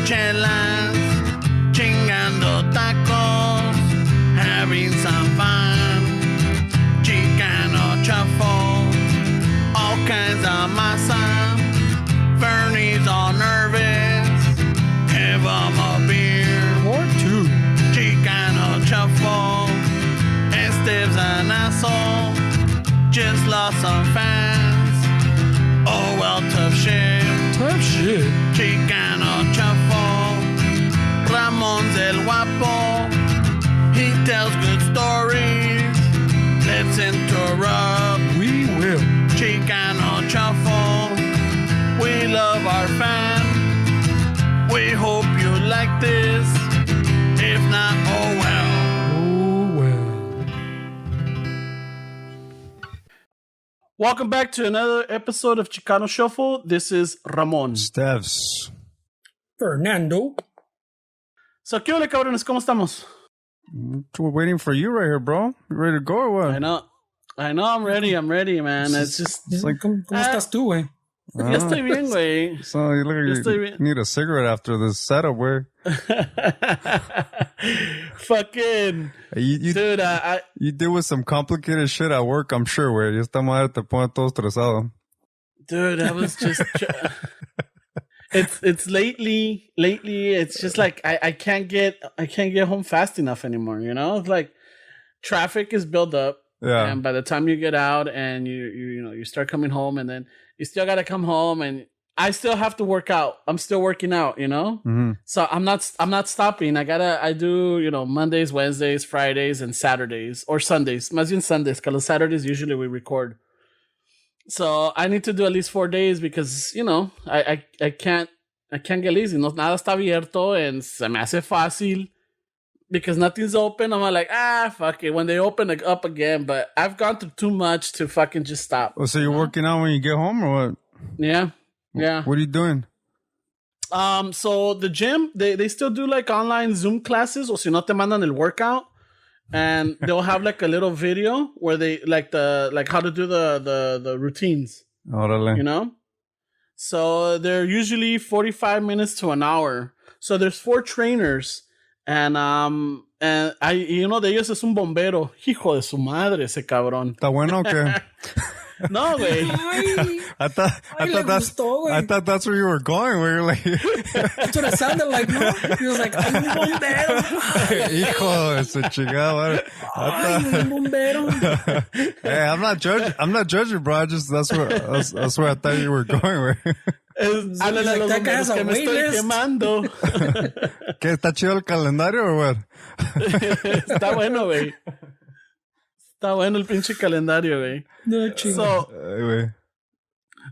chelas, chingando tacos, having some fun. Chicano shuffle, all kinds of masa. Bernie's all nervous, give him a beer or two. Chicano shuffle, Esteve's an asshole, just lost some fans. Oh well, tough shit. Tough shit. Chicano shuffle, Ramon's el guapo, he tells good stories. Let's interrupt. We will. Chicano shuffle, we love our fans. We hope you like this. If not, oh well. Oh well. Welcome back to another episode of Chicano Shuffle. This is Ramon. Stevs. Fernando. So, ¿qué ole, cabrones? ¿Cómo estamos? We're waiting for you right here, bro. You ready to go or what? I know, I'm ready, man. It's just... It's like, ¿Cómo estás tú, güey? Ya estoy bien, güey. So you look like you need a cigarette after this setup, güey. Fucking... Dude, you deal with some complicated shit at work, I'm sure, güey. Esta madre te pone todo estresado. Dude, I was just... It's lately, it's just like I can't get home fast enough anymore, you know? It's like traffic is built up. Yeah. And by the time you get out and you start coming home, and then you still got to come home, and I still have to work out. I'm still working out, you know? Mm-hmm. So I'm not stopping. I do, Mondays, Wednesdays, Fridays, and Saturdays, or Sundays. Más bien Sundays, because Saturdays usually we record. So I need to do at least 4 days because, I can't get lazy. No, nada está abierto and se me hace fácil because nothing's open. I'm like, fuck it. When they open it up again, but I've gone through too much to fucking just stop. Oh, so you're working out when you get home or what? Yeah. Yeah. What are you doing? So the gym, they still do like online Zoom classes, o si no te mandan el workout. And they'll have like a little video where they like how to do the routines. Órale. So they're usually 45 minutes to an hour. So there's 4 trainers, and de ellos es un bombero. Hijo de su madre, ese cabrón. ¿Está bueno o qué? No, güey. I thought that's where you were going. Where you're like, That's what it sounded like, no? He was like, "Ay, un bombero." hijo de su chingada. Ay, un bombero. Hey, I'm not judging, bro. That's where I thought you were going. Where? Háblale a los bomberos que me estoy quemando. ¿Qué? ¿Está chido el calendario o what? Está bueno, güey. Está bueno el pinche calendario, güey. No, chingo.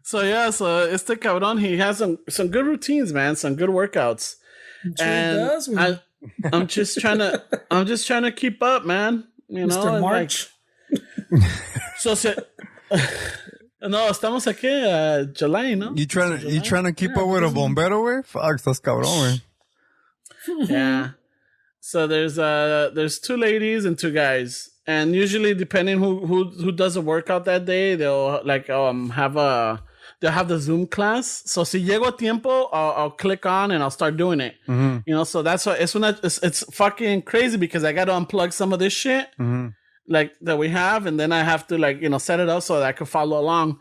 So este cabrón, he has some good routines, man, some good workouts. And I'm just trying to keep up, man. Mr. March. No, estamos aquí July, ¿no? You trying to keep up with a bombero, güey? Fuck, estás cabrón, güey. Yeah. So there's 2 ladies and 2 guys. And usually, depending who does the workout that day, they'll have the Zoom class. So si llego a tiempo, I'll click on and I'll start doing it. Mm-hmm. So that's why it's fucking crazy because I got to unplug some of this shit like that we have, and then I have to set it up so that I can follow along.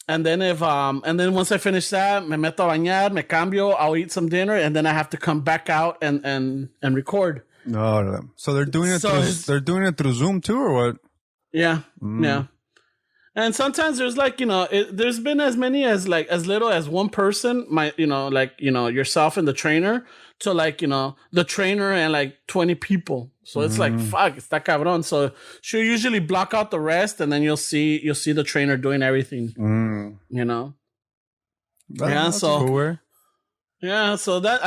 And then once I finish that, me meto a bañar, me cambio, I'll eat some dinner, and then I have to come back out and record. No, so they're doing it through Zoom too, or what? Yeah, yeah. And sometimes there's there's been as many as as little as one person, yourself and the trainer, to the trainer and 20 people. So it's like, fuck, está cabrón. So she'll usually block out the rest, and then you'll see the trainer doing everything. That's cool. Yeah, so that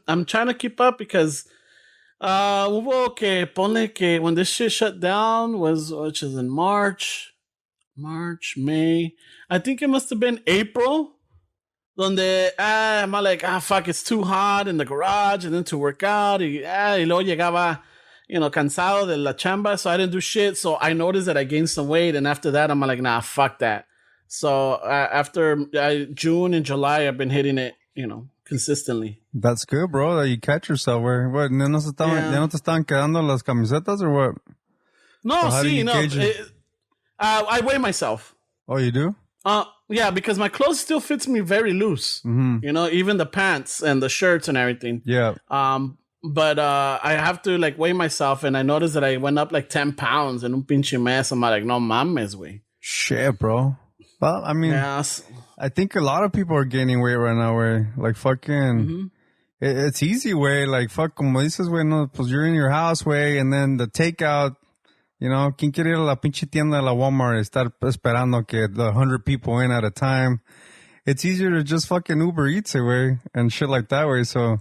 I'm trying to keep up because hubo que ponle que when this shit shut down which is in March, May. I think it must have been April. Donde I'm like, fuck, it's too hot in the garage, and then to work out. Y luego llegaba, cansado de la chamba, so I didn't do shit. So I noticed that I gained some weight, and after that, I'm like, nah, fuck that. So after June and July, I've been hitting it, consistently. That's good, bro, that you catch yourself. Where what? Yeah. ¿Ya no te estaban quedando las camisetas or what? No, So how do see, you no. gauge it? I weigh myself. Oh, you do? Yeah, because my clothes still fits me very loose. Mm-hmm. You know, even the pants and the shirts and everything. Yeah. But I have to like weigh myself, and I noticed that I went up like 10 pounds in un pinche mes. I'm like, no mames, güey. Shit, bro. Well, I mean, Yes. I think a lot of people are gaining weight right now, where like fucking, it's easy way, like fuck, como dices, güey, no, pues you're in your house, way, and then the takeout, you know, ¿quién quiere ir a la pinche tienda de la Walmart y estar esperando que the 100 people in at a time? It's easier to just fucking Uber Eats it, way, and shit like that, way, so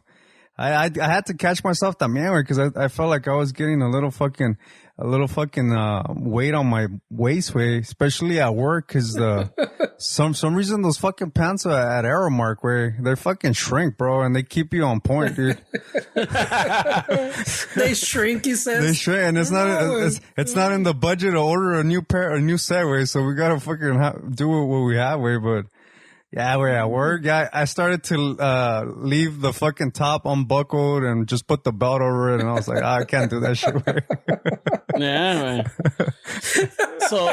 I had to catch myself también, way, because I felt like I was getting a little fucking weight on my waist, way, especially at work, because some reason those fucking pants at Aeromark, where they fucking shrink, bro, and they keep you on point, dude. They shrink, he says. They shrink, and it's not in the budget to order a new set, way, so we gotta fucking do what we have, way, but. Yeah, we're at work. Yeah, I started to leave the fucking top unbuckled and just put the belt over it, and I was like, I can't do that shit. Yeah, man. So,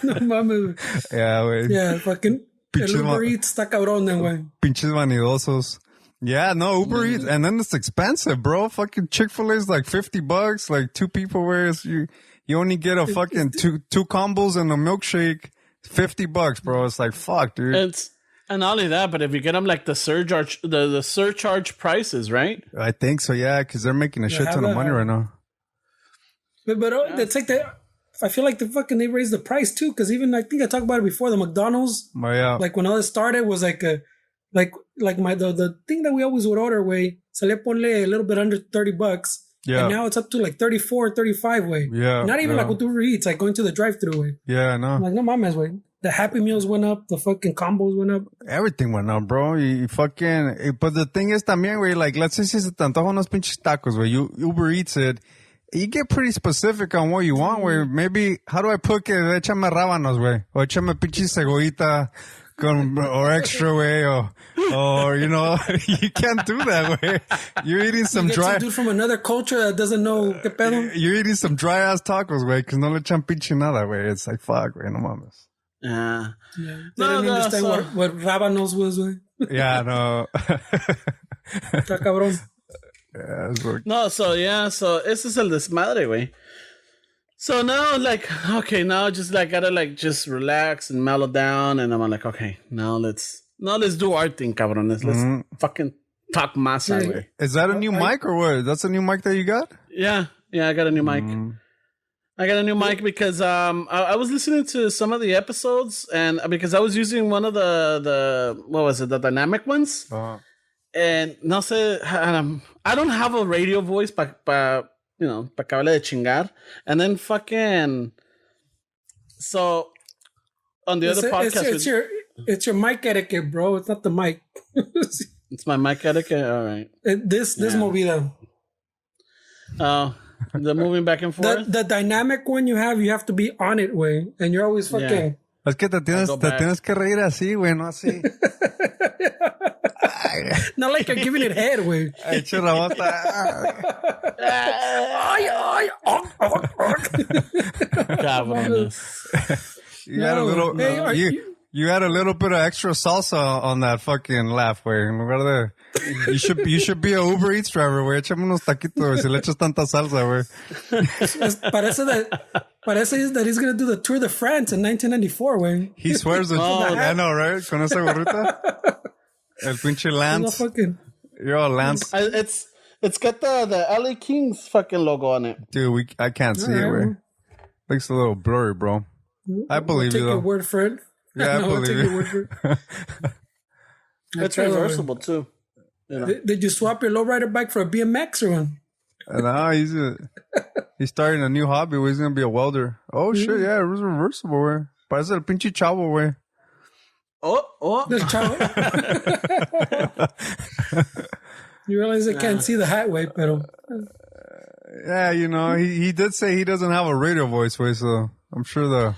No mames. Yeah, güey. Yeah, fucking. Pinches El Uber Eats está cabrón, güey. Pinches vanidosos. Yeah, no, Uber Eats. And then it's expensive, bro. Fucking Chick-fil-A is like $50, like two people, whereas you only get a fucking two combos and a milkshake. $50, bro. It's like, fuck, dude. And not only that, but if you get them like the surcharge prices, right? I think so, yeah, because they're making a shit ton of money right now. But it's like that. I feel like they raised the price too, because even I think I talked about it before. The McDonald's, Oh, yeah. like when all this started, was like the thing that we always would order, way salía ponle a little bit under $30. Yeah. And now it's up to like 34, 35 way. Yeah. Not even yeah. like with Uber Eats, like going to the drive-thru way. Yeah, no. I'm like, no mames, way. The Happy Meals went up. The fucking combos went up. Everything went up, bro. You fucking... But the thing is también, güey, like, let's say si se te antoja unos pinches tacos, güey. You Uber Eats it. You get pretty specific on what you want, güey. Maybe, how do I put que échame rábanos, güey? O échame pinche cebollita or extra, way, or, you know, you can't do that, way. You're eating some You get dry... some dude from another culture that doesn't know qué pedo. You're eating some dry-ass tacos, güey, because no le echan pinche nada, güey. It's like, fuck, güey, no mames. Yeah. Yeah. They didn't understand what rábanos was, way. Yeah, no. Está cabrón. Yeah, it's like, No, so ese es el desmadre, güey. So now, like, okay, now just like gotta like just relax and mellow down, and I'm like, okay, now let's do our thing, cabrones. Let's fucking talk masa, güey. is that a new mic or what? That's a new mic that you got? Yeah, I got a new mic. I got a new mic because I was listening to some of the episodes, and because I was using one of the what was it, the dynamic ones, and no sé, I don't have a radio voice pa que hable de chingar, and then fucking so on the other podcast, it's your mic etiquette, bro. It's not the mic. it's my mic etiquette. All right, This movida. Oh. The moving back and forth. The dynamic one you have to be on it, way, and you're always fucking. Yeah. Es que te tienes que reír así, güey, no así. Not like you're giving it head, way. Ay, churrabota. Cabrones. You had a little. Hey, you had a little bit of extra salsa on that fucking laugh, güey. En lugar de, you should be a Uber Eats driver, güey. Échame unos taquitos, güey. Si le echas tanta salsa, güey. Parece that he's gonna do the Tour de France in 1994, way. He swears that. I know, right? Con esa gorrita. El pinche Lance. You're all Lance. It's got the LA Kings fucking logo on it. Dude, I can't see it, güey. Looks a little blurry, bro. I believe you, though. Take your word for it. Yeah, I believe take your word for it. It's reversible too. You know? Did you swap your lowrider bike for a BMX or one? No, he's starting a new hobby where he's gonna be a welder. Oh shit, yeah, it was reversible, güey. Parece el pinche chavo, güey. Oh. The chavo. You realize I can't see the hat, way, pero. Yeah, you know, he did say he doesn't have a radio voice, way, so I'm sure the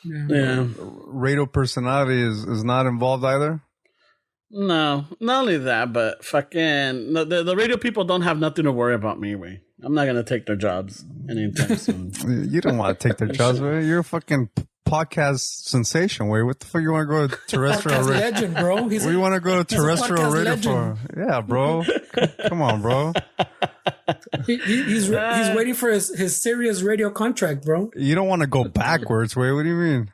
radio personality is not involved either. No, not only that, but fucking the radio people don't have nothing to worry about me. Way I'm not gonna take their jobs anytime soon. You don't want to take their jobs, way. You're a fucking podcast sensation, way. What the fuck you want to go to terrestrial Podcast radio? legend, bro. He's What do you want to go to terrestrial podcast radio legend. for? Yeah, bro. Come on, bro. he's waiting for his serious radio contract, bro. You don't want to go backwards, way. What do you mean?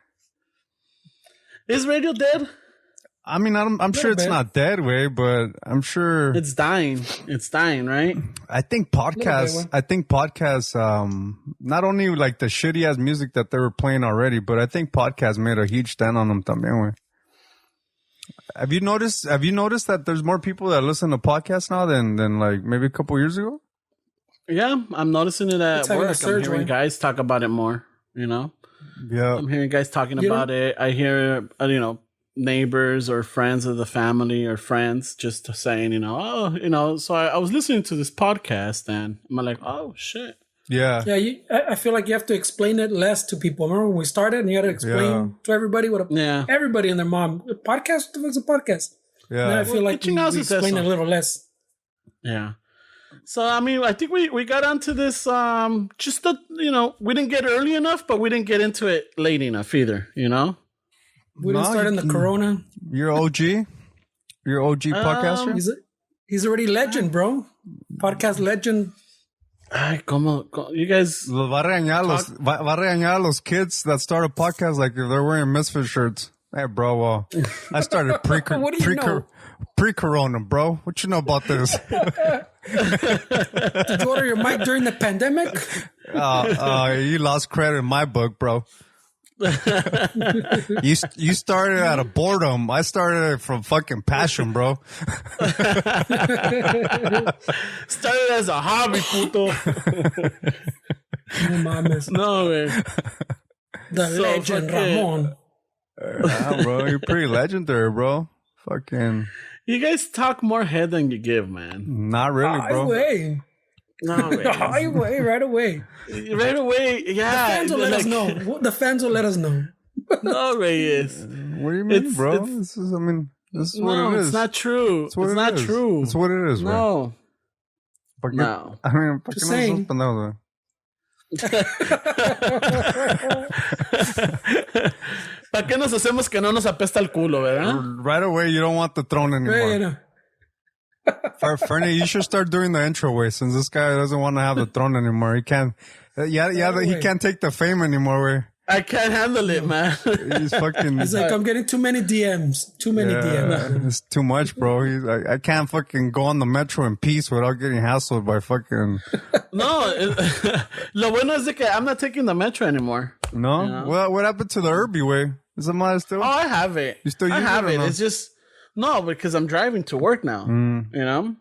Is radio dead? I mean, I'm sure it's bit. not dead, way, but I'm sure. It's dying. It's dying, right? I think podcasts. Not only like the shitty ass music that they were playing already, but I think podcasts made a huge dent on them también, way. Have you noticed that there's more people that listen to podcasts now than like maybe a couple years ago? Yeah, I'm noticing it at It's having a work. I'm surge, hearing right? guys talk about it more. You know, Yeah. I'm hearing guys talking You about it. I hear, neighbors or friends of the family or friends just saying, so I was listening to this podcast and I'm like, oh shit. Yeah. Yeah, I feel like you have to explain it less to people. Remember when we started and you had to explain to everybody everybody and their mom. Podcast, what the fuck's a podcast? Now Yeah. I feel like we explain it a little less. Yeah. So, I mean, I think we got onto this, we didn't get early enough, but we didn't get into it late enough either, We didn't start in the corona. You're OG? You're OG podcaster? He's already legend, bro. Podcast legend. Ay, you guys. Va a regañar a los kids that start a podcast like if they're wearing Misfit shirts. Hey, bro, I started What do you know? pre-corona, bro. What you know about this? Did you order your mic during the pandemic? You lost credit in my book, bro. You started out of boredom. I started it from fucking passion, bro. Started as a hobby, puto. No mames. No, man. The legend fucking- Ramon. Yeah, bro, you're pretty legendary, bro. Fucking You guys talk more head than you give, man. not really, bro. Highway. No, Highway, right away. right away, yeah. The fans will let us know. The fans will let us know. No, Reyes. What do you mean, bro? This is what No, it is. it's not true. It's what It's it not is. true. It's what it is, bro. No. ¿Por qué? No. I mean, ¿por qué Just no saying. sos pendejos, güey? ¿Para qué nos hacemos que no nos apesta el culo, verdad? Right away, you don't want the throne anymore. Yeah, you know. Fernie, you should start doing the intro way since this guy doesn't want to have the throne anymore. He can't. He can't take the fame anymore. Way I can't handle it, man. he's fucking. It's like I'm getting too many DMs. Too many DMs. It's too much, bro. I can't fucking go on the metro in peace without getting hassled by fucking. No, lo bueno es de que I'm not taking the metro anymore. No, Yeah. well, what happened to the Irby way? Is it mine still? Oh, I have it. You still I use have it or it. no? It's just no, because I'm driving to work now. Mm. I'm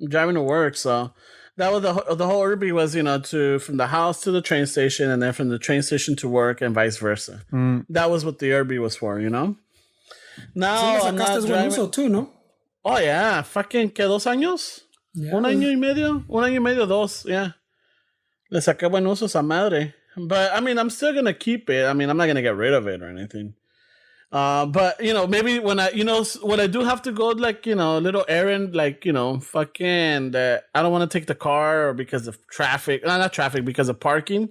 driving to work, so that was the whole Irby was from the house to the train station, and then from the train station to work, and vice versa. Mm. That was what the Irby was for, Now Sí, le I'm not sacaste buen driving. uso too, ¿no? Oh yeah, fucking que 2 años, Yeah. un año y medio, 2, yeah. Le saqué buen uso a esa madre. But I mean, I'm still gonna keep it. I mean, I'm not gonna get rid of it or anything. But maybe when I do have to go like a little errand, like fucking that I don't want to take the car or because of traffic. No, not traffic, because of parking.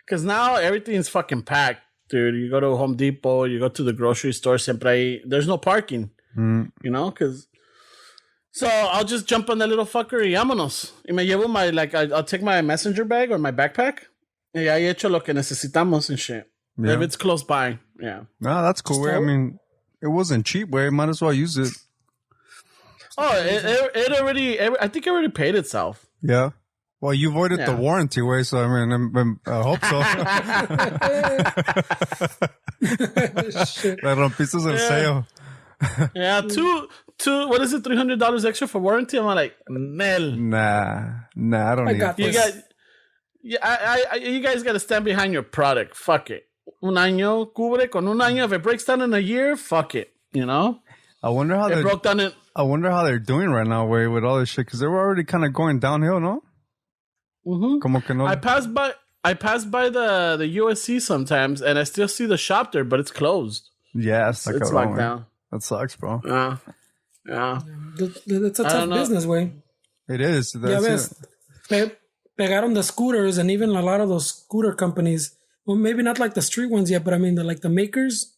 Because now everything's fucking packed, dude. You go to Home Depot, you go to the grocery store, there's no parking. Mm. Because. So I'll just jump on that little fucker y vámonos. Y me llevo I'll take my messenger bag or my backpack. Y ahí echo lo que necesitamos and shit. Yeah. If it's close by, yeah. No, that's cool. Way. I mean, it wasn't cheap. Way, might as well use it. Oh, it already. I think it already paid itself. Yeah. Well, you voided the Yeah. warranty way, so I mean, I hope so. Shit. La rompiste el sello. Yeah, two. What is it? $300 extra for warranty? I'm like, Nel. Nah, I don't I need got it. You this. guys, you guys got to stand behind your product. Fuck it. Un año cubre con un año. If it breaks down in a year, fuck it. I wonder how It broke down in. I wonder how they're doing right now, way with all this shit, because they were already kind of going downhill, no? Mm-hmm. Como que no. I pass by the USC sometimes, and I still see the shop there, but it's closed. Yeah, It's locked down. That sucks, bro. Yeah. It's a tough business, way. It is. That's Pegaron the scooters, and even a lot of those scooter companies. Well, maybe not like the street ones yet, but I mean, the makers.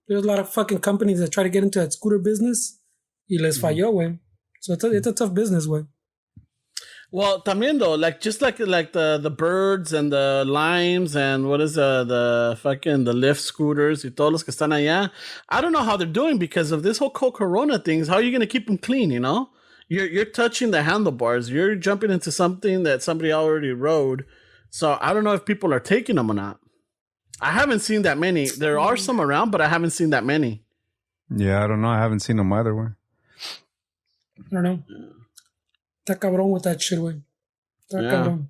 There's a lot of fucking companies that try to get into that scooter business. Y les falló, way. So it's a tough business, way. Well, también though, just like the birds and the limes and what is the fucking the Lyft scooters y todos los que están allá. I don't know how they're doing because of this whole corona things. How are you going to keep them clean? You know, you're touching the handlebars. You're jumping into something that somebody already rode. So I don't know if people are taking them or not. I haven't seen that many. There are some around, but I haven't seen that many. Yeah, I don't know. I haven't seen them either way. I don't know. Está cabrón with that shit, güey. Está cabrón.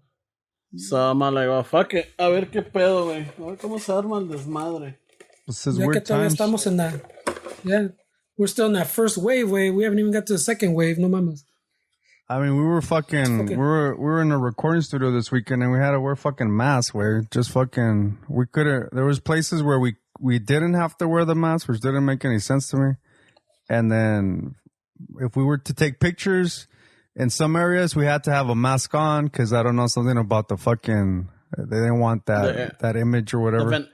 So I'm like, well, fuck it. A ver qué pedo, güey. A ver cómo se arma el desmadre. Ya que todavía estamos en that. Yeah. We're still in that first wave, güey. We haven't even got to the second wave. No mames. I mean, we were in a recording studio this weekend and we had to wear fucking masks, where just fucking, there was places where we didn't have to wear the mask, which didn't make any sense to me. And then if we were to take pictures in some areas, we had to have a mask on because I don't know, something about the fucking, they didn't want that image or whatever.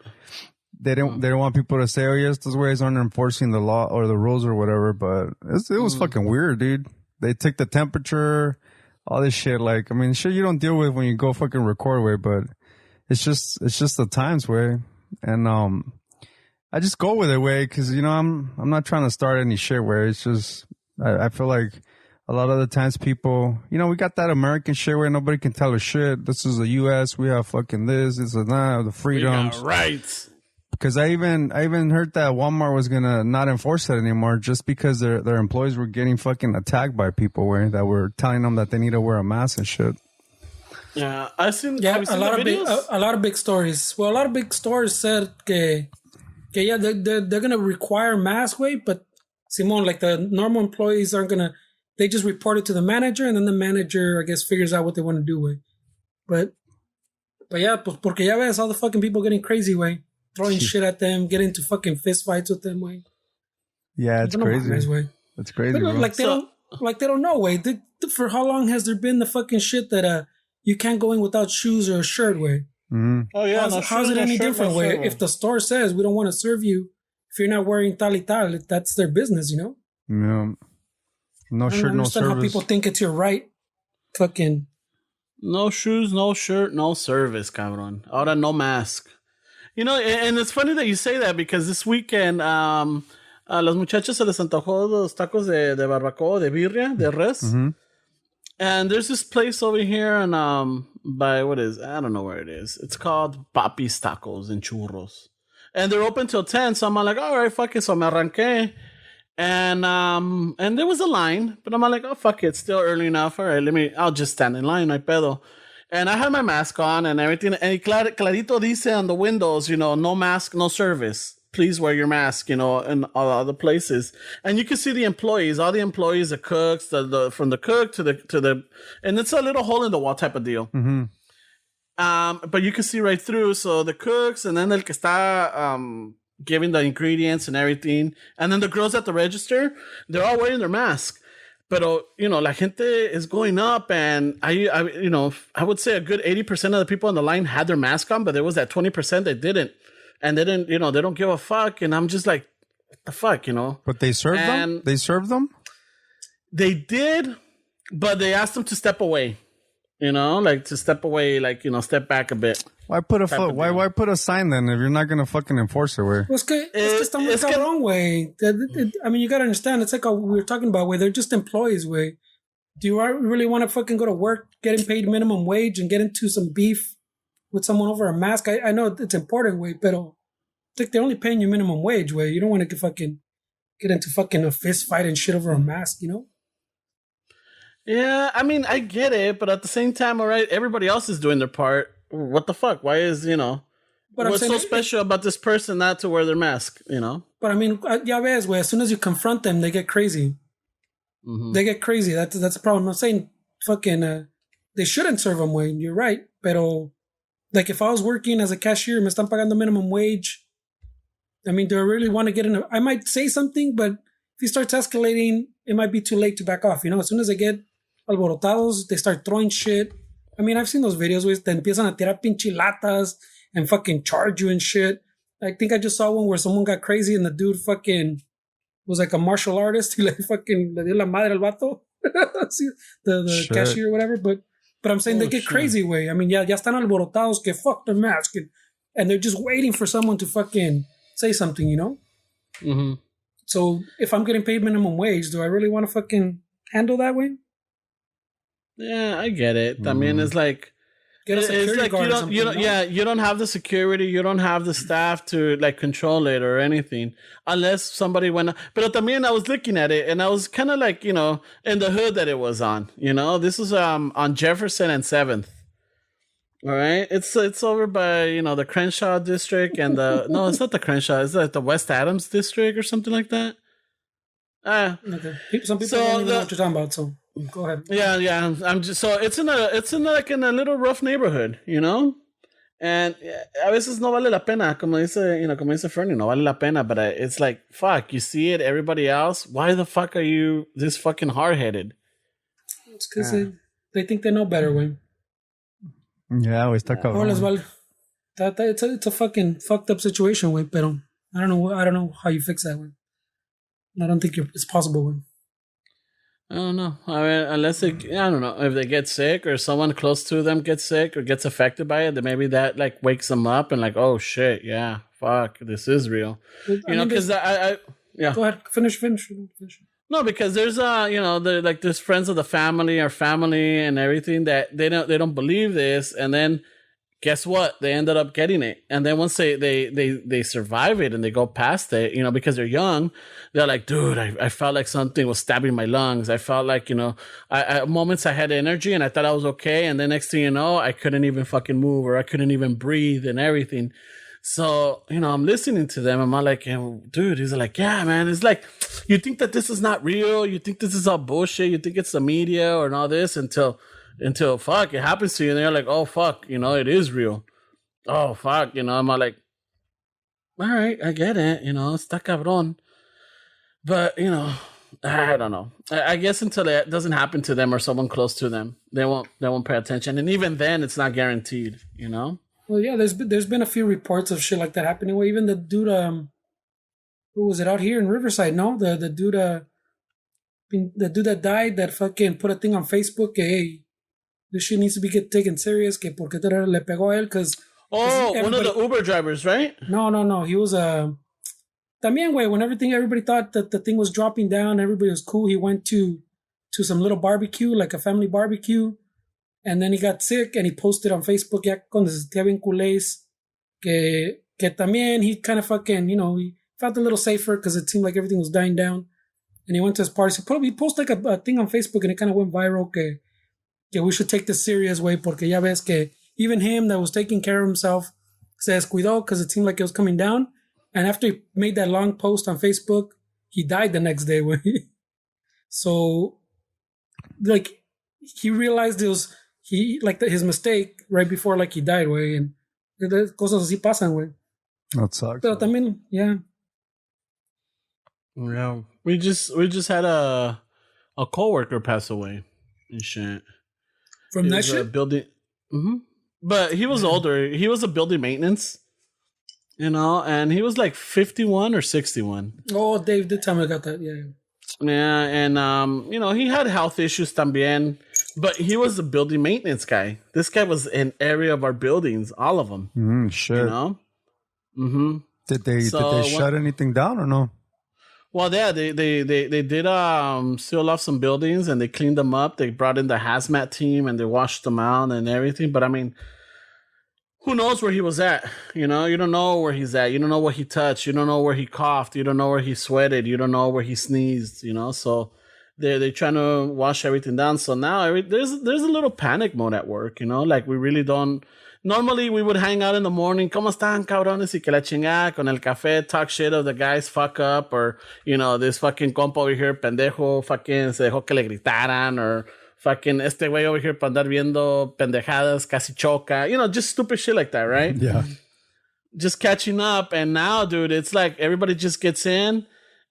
They didn't want people to say, oh yes, those ways aren't enforcing the law or the rules or whatever, but it was fucking weird, dude. They took the temperature, all this shit. Like, I mean, shit you don't deal with when you go fucking record way, but it's just the times way. And, I just go with it way because, you know, I'm not trying to start any shit where it's just, I feel like a lot of the times people, you know, we got that American shit where nobody can tell us shit. This is the U.S. We have fucking this and that, the freedoms. We got rights. Because I even heard that Walmart was gonna not enforce that anymore just because their employees were getting fucking attacked by people that were telling them that they need to wear a mask and shit. Yeah, I've seen. Yeah, a lot of big stores. Well, a lot of big stores said they're gonna require mask weight, but Simon, like the normal employees aren't gonna. They just report it to the manager, and then the manager, I guess, figures out what they want to do with. But yeah, porque ya ves all the fucking people getting crazy, way. Throwing shit at them, getting into fucking fist fights with them, way. Yeah, it's crazy. It's crazy. But, they don't know, way. For how long has there been the fucking shit that you can't go in without shoes or a shirt, way? Mm-hmm. Oh yeah, how's it any different, way? If the store says we don't want to serve you if you're not wearing tal y tal, that's their business, you know. Yeah. No shirt, no service. I don't understand how people think it's your right. Fucking. No shoes, no shirt, no service, cabrón. Ahora no mask. You know, and it's funny that you say that because this weekend, a los muchachos se les antojó los tacos de barbacoa, de birria, de res. Mm-hmm. And there's this place over here and I don't know where it is. It's called Papi's Tacos and Churros. And they're open till 10, so I'm like, all right, fuck it. So me arranqué. And there was a line, but I'm like, oh, fuck it. It's still early enough. All right, I'll just stand in line, no hay pedo. And I had my mask on and everything. And clarito dice on the windows, you know, no mask, no service. Please wear your mask, you know, in all other places. And you can see the employees, all the employees, the cooks, from the cook to the, and it's a little hole in the wall type of deal. Mm-hmm. But you can see right through. So the cooks and then el que está, giving the ingredients and everything. And then the girls at the register, they're all wearing their mask. But, you know, la gente is going up and I would say a good 80% of the people on the line had their mask on, but there was that 20% that didn't. And they didn't, you know, they don't give a fuck. And I'm just like, what the fuck, you know? But they served them? They served them? They did, but they asked them to step away. You know, like to step away, like, you know, step back a bit. Why put a sign then if you're not gonna fucking enforce it? Way? Well, it's está muy cabrón, way. I mean, you gotta understand. It's like we were talking about, way. They're just employees, way. Do you really want to fucking go to work, getting paid minimum wage, and get into some beef with someone over a mask? I know it's important, way, but like they're only paying you minimum wage, way. You don't want to get into fucking a fist fight and shit over a mask, you know? Yeah, I mean, I get it, but at the same time, all right, everybody else is doing their part. What the fuck? Why is, you know, what's so special about this person not to wear their mask, you know? But I mean, ya ves, güey, as soon as you confront them, they get crazy. Mm-hmm. They get crazy. That's the problem. I'm saying fucking, they shouldn't serve them, güey. You're right. Pero, like, if I was working as a cashier, me están pagando minimum wage. I mean, do I really want to get in I might say something, but if he starts escalating, it might be too late to back off. You know, as soon as they get alborotados, they start throwing shit. I mean, I've seen those videos where te empiezan a tirar pinche latas and fucking charge you and shit. I think I just saw one where someone got crazy and the dude fucking was like a martial artist. He like fucking le dio la madre al vato. the cashier or whatever. But I'm saying they get crazy way. I mean, ya están alborotados que fuck the mask. And they're just waiting for someone to fucking say something, you know? Mm-hmm. So if I'm getting paid minimum wage, do I really want to fucking handle that way? Yeah, I get it. I mean, it's like Get a security like guard or something, you don't have the security, you don't have the staff to like control it or anything, unless somebody went. But también I was looking at it and I was kind of like, you know, in the hood that it was on. You know, this was on Jefferson and 7th. All right, it's over by, you know, the Crenshaw district and the no, it's not the Crenshaw, it's like the West Adams district or something like that. Okay. Some people don't even know what you're talking about, so go ahead. Yeah. I'm just so it's in a little rough neighborhood, you know, and a veces no vale la pena, como dice Fernie, no vale la pena, but it's like fuck, you see it, everybody else. Why the fuck are you this fucking hard headed? It's because they think they know better, way. Yeah, we está cabrón. It's a fucking fucked up situation, way. Pero I don't know how you fix that, way. I don't think it's possible, way. I don't know. I mean, unless I don't know if they get sick or someone close to them gets sick or gets affected by it, then maybe that like wakes them up and like, oh shit, yeah, fuck, this is real. You know, because I Go ahead, finish. No, because there's there's friends of the family or family and everything that they don't believe this, and then guess what? They ended up getting it, and then once they survive it and they go past it, you know, because they're young, they're like, dude, I felt like something was stabbing my lungs. I felt like, you know, I moments I had energy and I thought I was okay, and then next thing you know, I couldn't even fucking move or I couldn't even breathe and everything. So, you know, I'm listening to them and I'm like, dude, he's like, yeah, man, it's like, you think that this is not real. You think this is all bullshit. You think it's the media or all this until fuck, it happens to you. And they're like, oh, fuck, you know, it is real. Oh, fuck, you know, I'm like, all right, I get it. You know, está cabrón. But, you know, I don't know. I guess until it doesn't happen to them or someone close to them, they won't pay attention. And even then, it's not guaranteed, you know? Well, yeah, there's been a few reports of shit like that happening. Well, even the dude, who was it out here in Riverside? No, the dude that died that fucking put a thing on Facebook. Hey, this shit needs to be taken serious. Que porque le pegó a él? Because one of the Uber drivers, right? No. He was también way when everybody thought that the thing was dropping down, everybody was cool. He went to some little barbecue, like a family barbecue. And then he got sick and he posted on Facebook ya cuando se sentía bien culés que también he kind of fucking, you know, he felt a little safer because it seemed like everything was dying down. And he went to his party. So he posted like a thing on Facebook and it kind of went viral que we should take this serious way porque ya ves que even him that was taking care of himself se descuidó because it seemed like it was coming down. And after he made that long post on Facebook, he died the next day. So, like, he realized it was... his mistake right before like he died, way, and cosas así pasan, way. That sucks. Pero también, yeah. Yeah, we just had a coworker pass away and shit. From that shit? Building. Mm-hmm. But he was older. He was a building maintenance, you know, and he was like 51 or 61. Oh, Dave did tell me about that. Yeah. Yeah, and you know, he had health issues también. But he was a building maintenance guy. This guy was in every of our buildings, all of them. Shit. You know? Mm-hmm. Did they shut anything down or no? Well, yeah, they did seal off some buildings and they cleaned them up. They brought in the hazmat team and they washed them out and everything. But I mean, who knows where he was at? You know, you don't know where he's at. You don't know what he touched. You don't know where he coughed. You don't know where he sweated. You don't know where he sneezed. You know, so. They're trying to wash everything down. So now there's a little panic mode at work, you know, like we really don't. Normally we would hang out in the morning, ¿Cómo están, cabrones? Y que la chingada con el café, talk shit of the guys fuck up, or, you know, this fucking compa over here, pendejo, fucking se dejó que le gritaran, or fucking este güey over here para andar viendo pendejadas, casi choca, you know, just stupid shit like that, right? Yeah. Just catching up. And now, dude, it's like everybody just gets in.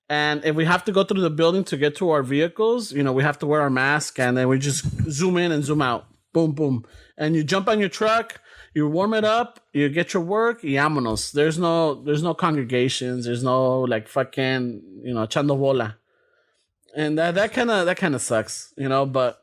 And if we have to go through the building to get to our vehicles, we have to wear our mask, and then we just zoom in and zoom out. Boom, boom. And you jump on your truck, you warm it up, you get your work, y vámonos. There's no congregations, there's no like fucking, echando bola. And that kind of sucks, but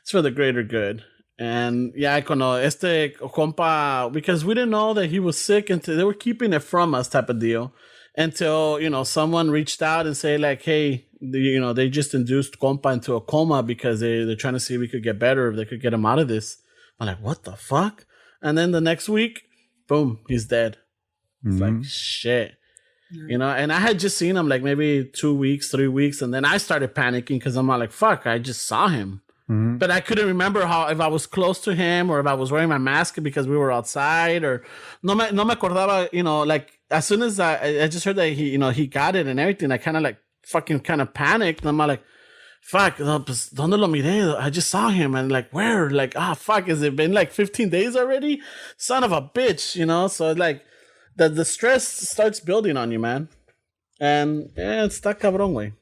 it's for the greater good. And yeah, cuando este compa, because we didn't know that he was sick until they were keeping it from us type of deal. Until, someone reached out and say like, hey, they just induced compa into a coma because they're trying to see if we could get better, if they could get him out of this. I'm like, what the fuck? And then the next week, boom, he's dead. It's like, shit. And I had just seen him like maybe 2 weeks, 3 weeks. And then I started panicking because I'm like, fuck, I just saw him. But I couldn't remember if I was close to him or if I was wearing my mask because we were outside, or no me acordaba, like as soon as I just heard that he got it and everything, I kind of like fucking kind of panicked. And I'm like, fuck, no, pues, ¿dónde lo miré? I just saw him. And like, where? Like, fuck, has it been like 15 days already? Son of a bitch, So like the stress starts building on you, man. And yeah, it's that cabrón way.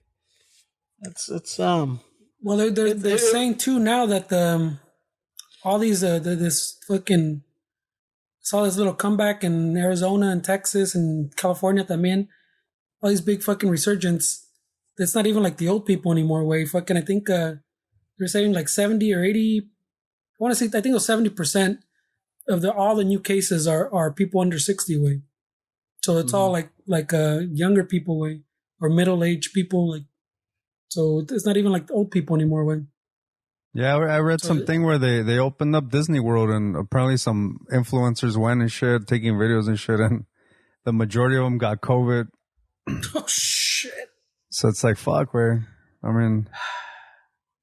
It's Well, they're saying too now that all these this fucking saw this little comeback in Arizona and Texas and California también. All these big fucking resurgence. It's not even like the old people anymore. Way fucking, I think they're saying like 70 or 80. I think it was 70% of all the new cases are people under 60 way. So it's all like younger people way or middle aged people like. So it's not even like the old people anymore. When yeah, I read something where they opened up Disney World and apparently some influencers went and shit, taking videos and shit, and the majority of them got COVID. Oh shit! So it's like fuck. Where I mean,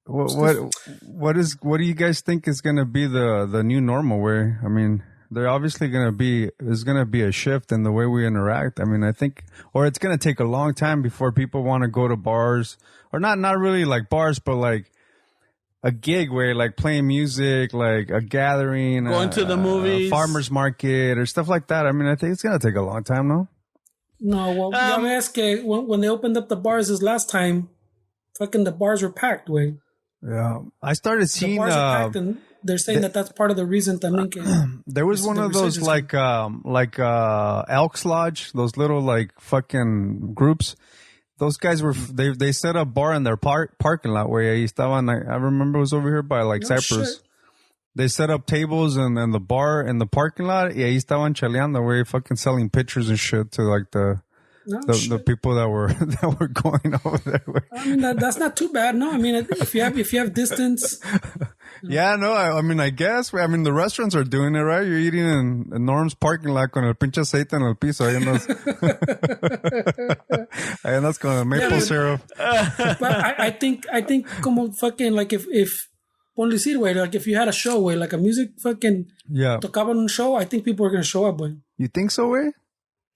what do you guys think is gonna be the new normal? Where I mean, they're obviously there's gonna be a shift in the way we interact. I mean, I think, or it's gonna take a long time before people want to go to bars. Or not really like bars, but like a gig where like playing music, like a gathering, going to the movies, a farmer's market, or stuff like that. I mean, I think it's gonna take a long time, no? No, well, when they opened up the bars this last time, fucking the bars were packed. Way. Yeah, I started seeing the bars are packed, and they're saying that's part of the reason. También there was one of those like Elks Lodge, those little like fucking groups. Those guys they set up bar in their parking lot where ahí estaban. I remember it was over here by like Cypress. Shit. They set up tables and the bar in the parking lot. Y ahí estaban chaleando, where fucking selling pictures and shit to like the people that were going over there. I mean that's not too bad, no. I mean if you have distance. Yeah, no. I mean, I guess. I mean, the restaurants are doing it, right? You're eating in Norm's parking lot con el pinche aceite en el piso. Ahí andas con el maple syrup. But I think como fucking like if ponle decir, güey, like if you had a show, güey, like a music fucking tocaban un show, I think people are gonna show up, güey. You think so, güey?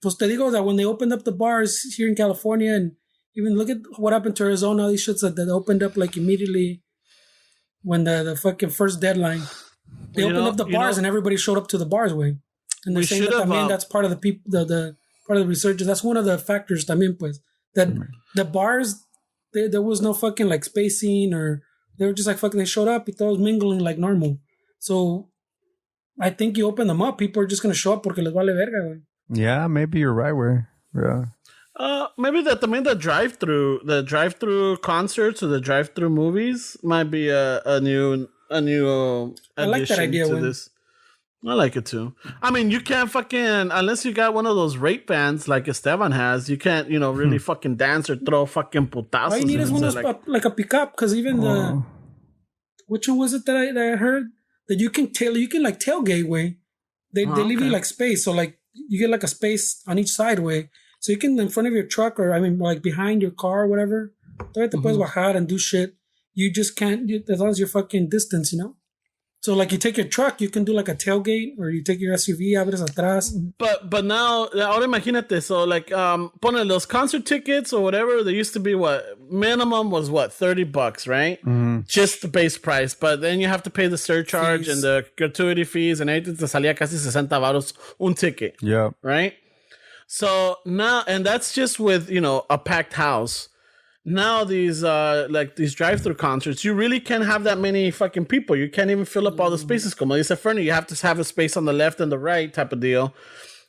Pues te digo that when they opened up the bars here in California, and even look at what happened to Arizona, all these shits that opened up like immediately when the fucking first deadline. They opened up the bars and everybody showed up to the bars, way. And they're saying that that's part of the people, the part of the researchers. That's one of the factors también, pues. That the bars, there was no fucking like spacing, or they were just like fucking, they showed up, y todos mingling like normal. So I think you open them up, people are just going to show up porque les vale verga, güey. Yeah, maybe you're right, way. Yeah. Maybe the drive-through concerts or the drive-through movies might be a new addition I like that idea to this. I like it too. I mean, you can't fucking, unless you got one of those rape bands like Esteban has, you can't, really fucking dance or throw fucking putazos. All you need is one of those, like a pickup, because even which one was it that I heard? That you can like tailgate, way. They leave you like space, so like you get like a space on each side, way. So you can, in front of your truck, or I mean, like behind your car or whatever, te puedes bajar and do shit. You just can't, as long as you're fucking distance, So like you take your truck, you can do like a tailgate, or you take your SUV, abres atrás. But now, ahora imagínate, so like, pone those concert tickets or whatever, they used to be minimum was $30, right? Mm-hmm. Just the base price. But then you have to pay the surcharge and the gratuity fees and everything. Te salía casi 60 varos un ticket. Yeah. Right? So now, and that's just with, a packed house. Now these like these drive-through concerts, you really can't have that many fucking people. You can't even fill up all the spaces. Como dice Fernie, you have to have a space on the left and the right type of deal.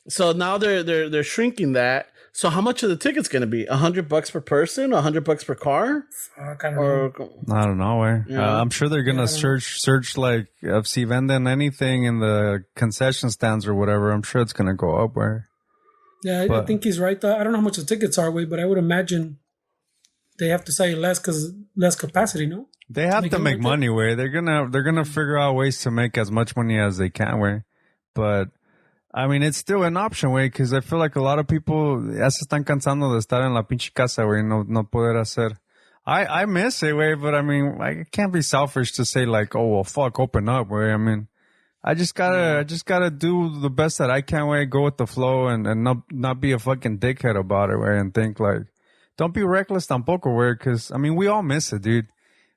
So now they're shrinking that. So how much are the tickets going to be? $100 per person? $100 per car? I don't know. Way. I'm sure they're gonna search like if si venden anything in the concession stands or whatever. I'm sure it's gonna go up. Where? Yeah, I think he's right. I don't know how much the tickets are, but I would imagine they have to sell less because less capacity. No, they have to make money. Way they're gonna figure out ways to make as much money as they can. Way, but. I mean, it's still an option, way, because I feel like a lot of people ya se están cansando de estar en la pinche casa, way, no poder hacer. I miss it, way, but I mean, I can't be selfish to say like, oh, well, fuck, open up, way. I mean, I just gotta do the best that I can, way, go with the flow and not be a fucking dickhead about it, way, and think like, don't be reckless tampoco, way, because, I mean, we all miss it, dude.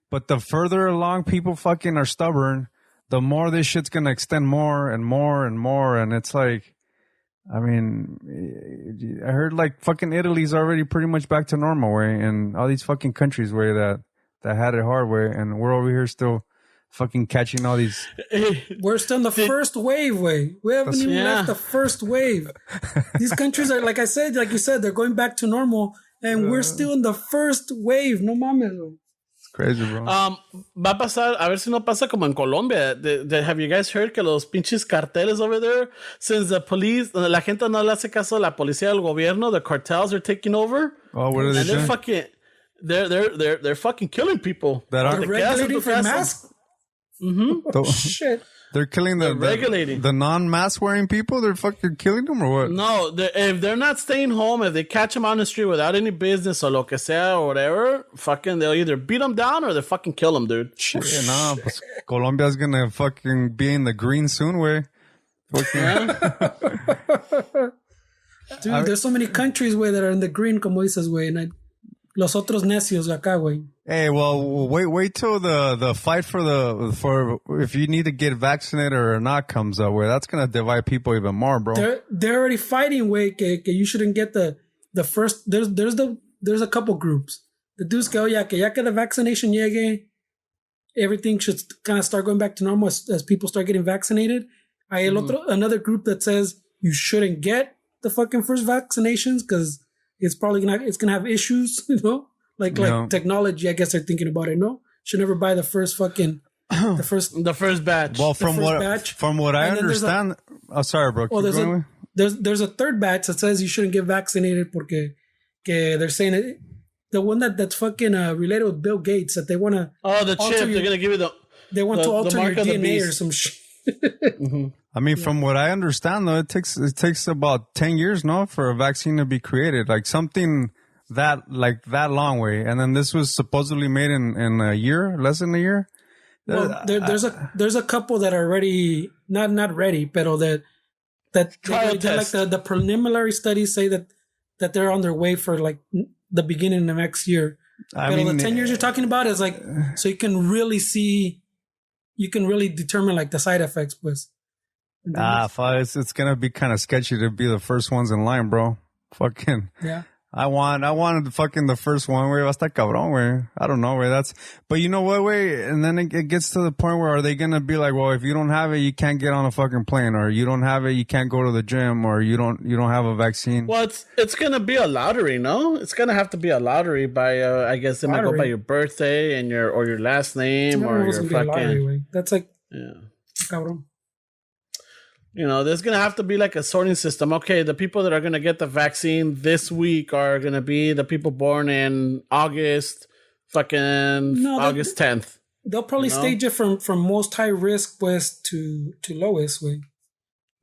But the further along people fucking are stubborn, the more this shit's gonna extend more and more and more, and it's like, I mean, I heard like fucking Italy's already pretty much back to normal, way, and all these fucking countries, way, that had it hard, way, and we're over here still fucking catching all these. We're still in the first wave, way. We haven't even left the first wave. These countries are, like you said, they're going back to normal, and we're still in the first wave. No mames, güey. Crazy, bro. Va a pasar, a ver si no pasa como en Colombia. Have you guys heard que los pinches carteles over there, since the police, la gente no le hace caso a la policía del gobierno, the cartels are taking over. Oh, what are they doing? They're fucking killing people. That are regulating for masks. Shit. They're killing the non-mask wearing people? They're fucking killing them or what? No, if they're not staying home, if they catch them on the street without any business or lo que sea or whatever, fucking they'll either beat them down or they fucking kill them, dude. Shit, nah, pues Colombia's gonna fucking be in the green soon, way. Dude, there's so many countries, way, that are in the green, como dices, way, and los otros necios acá, güey. Hey, well, wait till the fight for if you need to get vaccinated or not comes up, way. That's gonna divide people even more, bro. They're already fighting, way, que you shouldn't get the first. There's a couple groups. The dudes go, que the vaccination llegue, everything should kind of start going back to normal as people start getting vaccinated. Hay another group that says you shouldn't get the fucking first vaccinations because it's probably gonna have issues, like technology. I guess they're thinking about it. No, should never buy the first fucking the first batch. Well, from what I understand, sorry, bro. Well, there's a third batch that says you shouldn't get vaccinated porque they're saying it, the one that's fucking related with Bill Gates, that they want to. Oh, the chip. They're gonna give you They want to alter your DNA or some shit. Mm-hmm. I mean, from what I understand, though, it takes about 10 years, no, for a vaccine to be created, like something that long, way. And then this was supposedly made in a year, less than a year. Well, there's a couple that are ready, not ready, pero that trial test. Like the preliminary studies say that they're on their way for like the beginning of next year. I mean, the 10 years you're talking about is like, so you can really determine like the side effects, pues. It's gonna be kind of sketchy to be the first ones in line, bro. Fucking yeah. I wanted fucking the first one, way. Hasta cabrón, way. I don't know, way. But you know what, way? And then it gets to the point where are they gonna be like, well, if you don't have it, you can't get on a fucking plane, or you don't have it, you can't go to the gym, or you don't have a vaccine. Well, it's gonna be a lottery, no? It's gonna have to be a lottery by I guess it might go by your birthday and your last name or your fucking. Lottery, that's like cabrón. There's going to have to be like a sorting system. Okay, the people that are going to get the vaccine this week are going to be the people born in August 10th. They'll probably stage it from most high risk, pues, to lowest, way.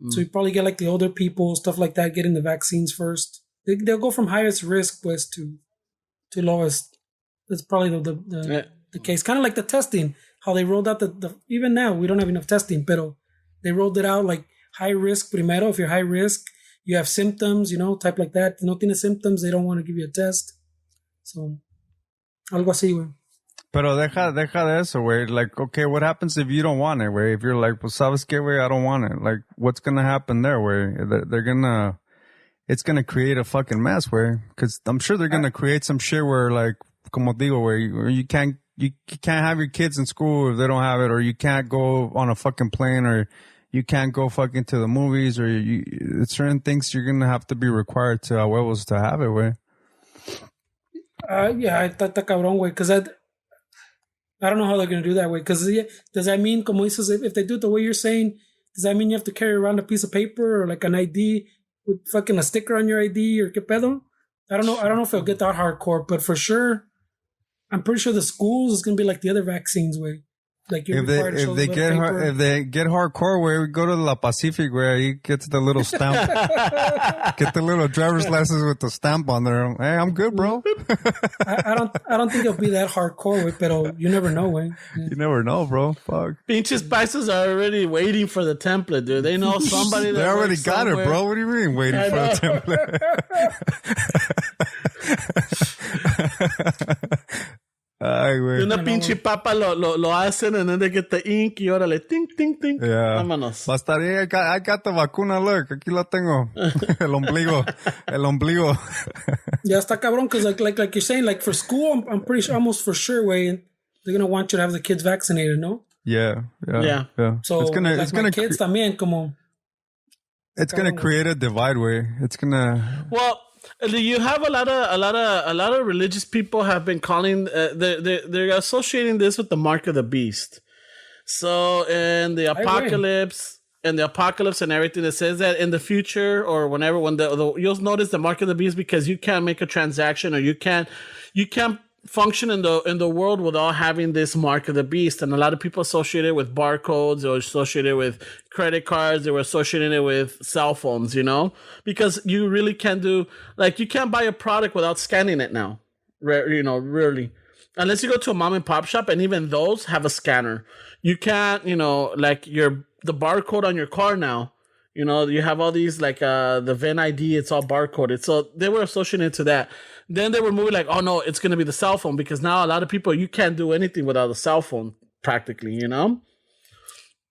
So you probably get like the older people, stuff like that, getting the vaccines first. They'll go from highest risk, pues, to lowest. That's probably the case. Kind of like the testing, how they rolled out even now, we don't have enough testing, pero they rolled it out like high risk primero. If you're high risk, you have symptoms, type like that. If no tienes symptoms, they don't want to give you a test. So, algo así, güey. Pero deja de eso, güey. Like, okay, what happens if you don't want it, güey? If you're like, pues, ¿sabes qué, güey? I don't want it. Like, what's going to happen there, güey? They're going to... it's going to create a fucking mess where, because I'm sure they're going to create some shit where, like, como digo, where you can't have your kids in school if they don't have it, or you can't go on a fucking plane, or you can't go fucking to the movies, or certain things you're going to have to be required to huevos to have it, way. Yeah, está cabrón, güey, because I don't know how they're going to do that, way. Because does that mean, como dices, if they do it the way you're saying, does that mean you have to carry around a piece of paper or like an ID with fucking a sticker on your ID or qué pedo? I don't know if it'll get that hardcore, but for sure, I'm pretty sure the schools is going to be like the other vaccines, way. Like If they get hardcore, where we go to La Pacific, where you get the little stamp, get the little driver's license with the stamp on there. Hey, I'm good, bro. I don't think it'll be that hardcore, way, but you never know, way. Yeah. You never know, bro. Fuck. Pinches spices are already waiting for the template, dude. They know somebody. They already got it, bro. What do you mean waiting for the template? Ay, güey. Una pinche papa lo hacen, and then they get the ink y órale, ting, ting, ting. Yeah. Vámonos. Bastaría, I got the vacuna, look. Aquí la tengo. El ombligo. Yeah, está cabrón, because like you're saying, like for school, I'm pretty sure, almost for sure, way, they're going to want you to have the kids vaccinated, no? Yeah. So, it's gonna kids también, como... It's going to create a divide, way. It's going to... Well... You have a lot of religious people have been calling they're associating this with the mark of the beast. So in the apocalypse and everything, it says that in the future or whenever when you'll notice the mark of the beast because you can't make a transaction or you can't function in the world without having this mark of the beast. And a lot of people associate it with barcodes or associated with credit cards. They were associating it with cell phones, because you really can't do, like, you can't buy a product without scanning it now, rarely. Unless you go to a mom and pop shop, and even those have a scanner. You can't, like the barcode on your car now, you have all these, like, the VIN ID, it's all barcoded. So they were associating it to that. Then they were moving like, oh no, it's going to be the cell phone, because now a lot of people, you can't do anything without a cell phone practically, Well,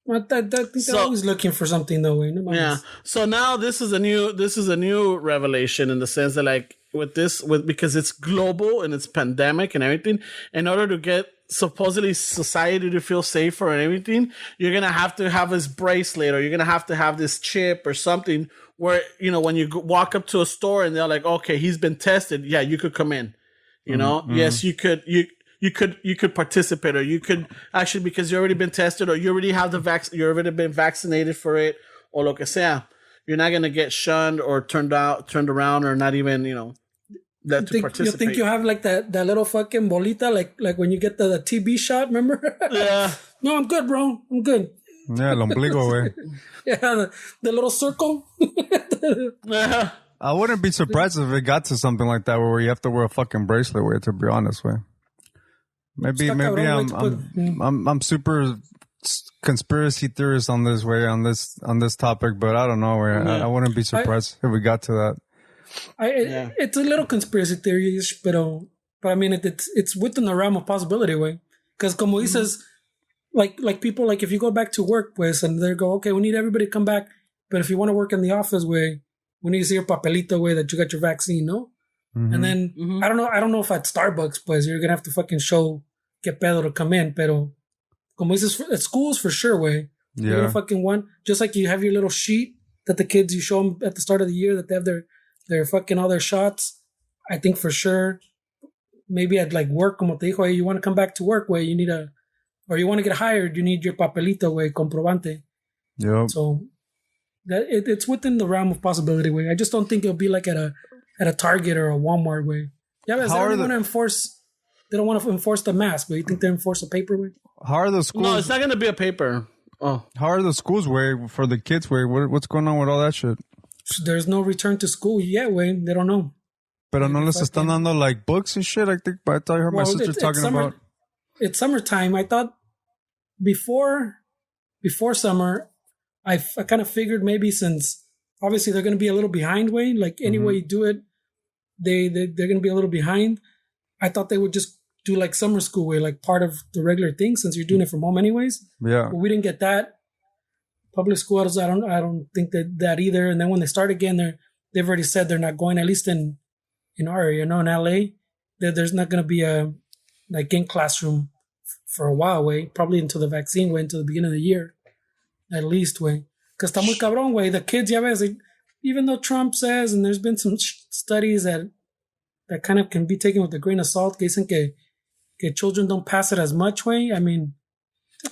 they're always looking for something though. Yeah. So now this is a new revelation in the sense that, like, because it's global and it's pandemic and everything, in order to get supposedly society to feel safer and everything, you're going to have this bracelet, or you're going to have this chip or something where, when you walk up to a store and they're like, okay, he's been tested. Yeah, you could come in, Mm-hmm. Yes, you could, you could participate, or you could actually, because you already been tested, or you already have you already been vaccinated for it, or lo que sea. You're not going to get shunned or turned around, or not even, that to participate. You think you have like that little fucking bolita, like when you get the TB shot, remember? Yeah. No, I'm good, bro. I'm good. Yeah, el ombligo, güey. Yeah, the little circle. Yeah. I wouldn't be surprised if it got to something like that where you have to wear a fucking bracelet, way, to be honest, way. Maybe I'm super conspiracy theorist on this way, on this topic, but I don't know, way. I wouldn't be surprised if we got to that. It's a little conspiracy theory-ish, but I mean it's within the realm of possibility, way. Because como dices, like people, like if you go back to work, pues, and they go, okay, we need everybody to come back, but if you want to work in the office, way, we need to see your papelito, way, that you got your vaccine, no? Mm-hmm. And then I don't know if at Starbucks, pues, you're gonna have to fucking show que pedo to come in, pero como dices, at schools for sure, way. Yeah. You're gonna fucking want, just like you have your little sheet that the kids, you show them at the start of the year that they have their fucking all their shots. I think for sure, maybe at like work, como te dijo, hey, you want to come back to work, way, you need or you want to get hired, you need your papelito, way, comprobante. Yeah. So that it's within the realm of possibility, way. I just don't think it'll be like at a Target or a Walmart, way. Yeah, but they don't want to enforce. They don't want to enforce the mask, but you think they enforce a paper, way? How are the schools? No, it's not going to be a paper. Oh, how are the schools, way, for the kids, way? What's going on with all that shit? There's no return to school yet, way. They don't know. Pero no les están dando like books and shit. I thought I heard my sister talking about. It's summertime. I thought before summer, I kind of figured maybe since obviously they're going to be a little behind, way. Like any way you do it, they're going to be a little behind. I thought they would just do like summer school, way, like part of the regular thing, since you're doing it from home anyways. Yeah. But we didn't get that. Public schools, I don't think that either. And then when they start again, they've already said they're not going. At least in our area, in LA, there's not going to be a like in classroom for a while, way. Probably until the vaccine, way, until the beginning of the year, at least, way. Because está muy cabrón, way. The kids, ya ves, even though Trump says, and there's been some studies that kind of can be taken with a grain of salt, que dicen que children don't pass it as much, way. I mean,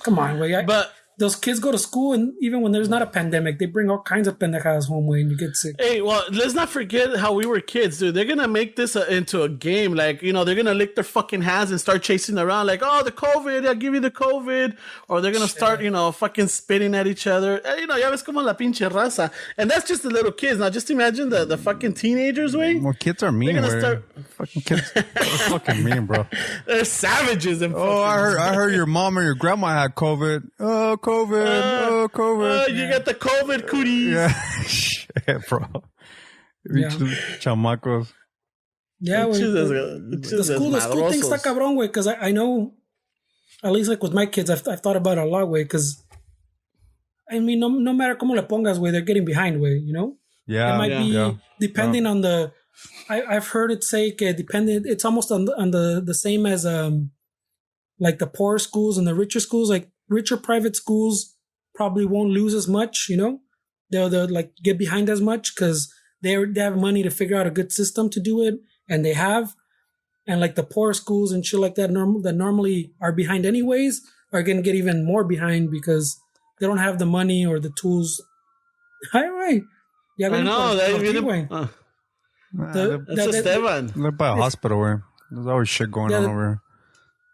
come on, way. But those kids go to school, and even when there's not a pandemic, they bring all kinds of pendejadas home, way, and you get sick. hey, well, let's not forget how we were kids, dude. They're gonna make this into a game. Like, you know, they're gonna lick their fucking hands and start chasing around, like, oh, the COVID, I'll give you the COVID. Or they're gonna start, you know, fucking spitting at each other. You know, ya ves como la pinche raza. And that's just the little kids. Now, just imagine the fucking teenagers, way. Well, kids are mean. They're gonna start. Fucking kids are fucking mean, bro. They're savages. And Oh, I heard your mom or your grandma had COVID. Oh, COVID. Oh, COVID. You got the COVID cooties. Yeah. Shit, bro. Yeah. Chamacos. Yeah, güey. The school thing está cabrón, güey, because I know, at least like with my kids, I've thought about it a lot, güey, because, I mean, no matter cómo le pongas, güey, they're getting behind, güey, you know? Yeah. It might be depending on the, I've heard it say, it's almost on the same as, like the poor schools and the richer schools, like richer private schools probably won't lose as much, you know? They'll like get behind as much because they have money to figure out a good system to do it, and they have. And like the poor schools and shit like that, that normally are behind anyways, are going to get even more behind because they don't have the money or the tools. Hi. Yeah, I know. That's Esteban. They're by a hospital where there's always shit going on over here.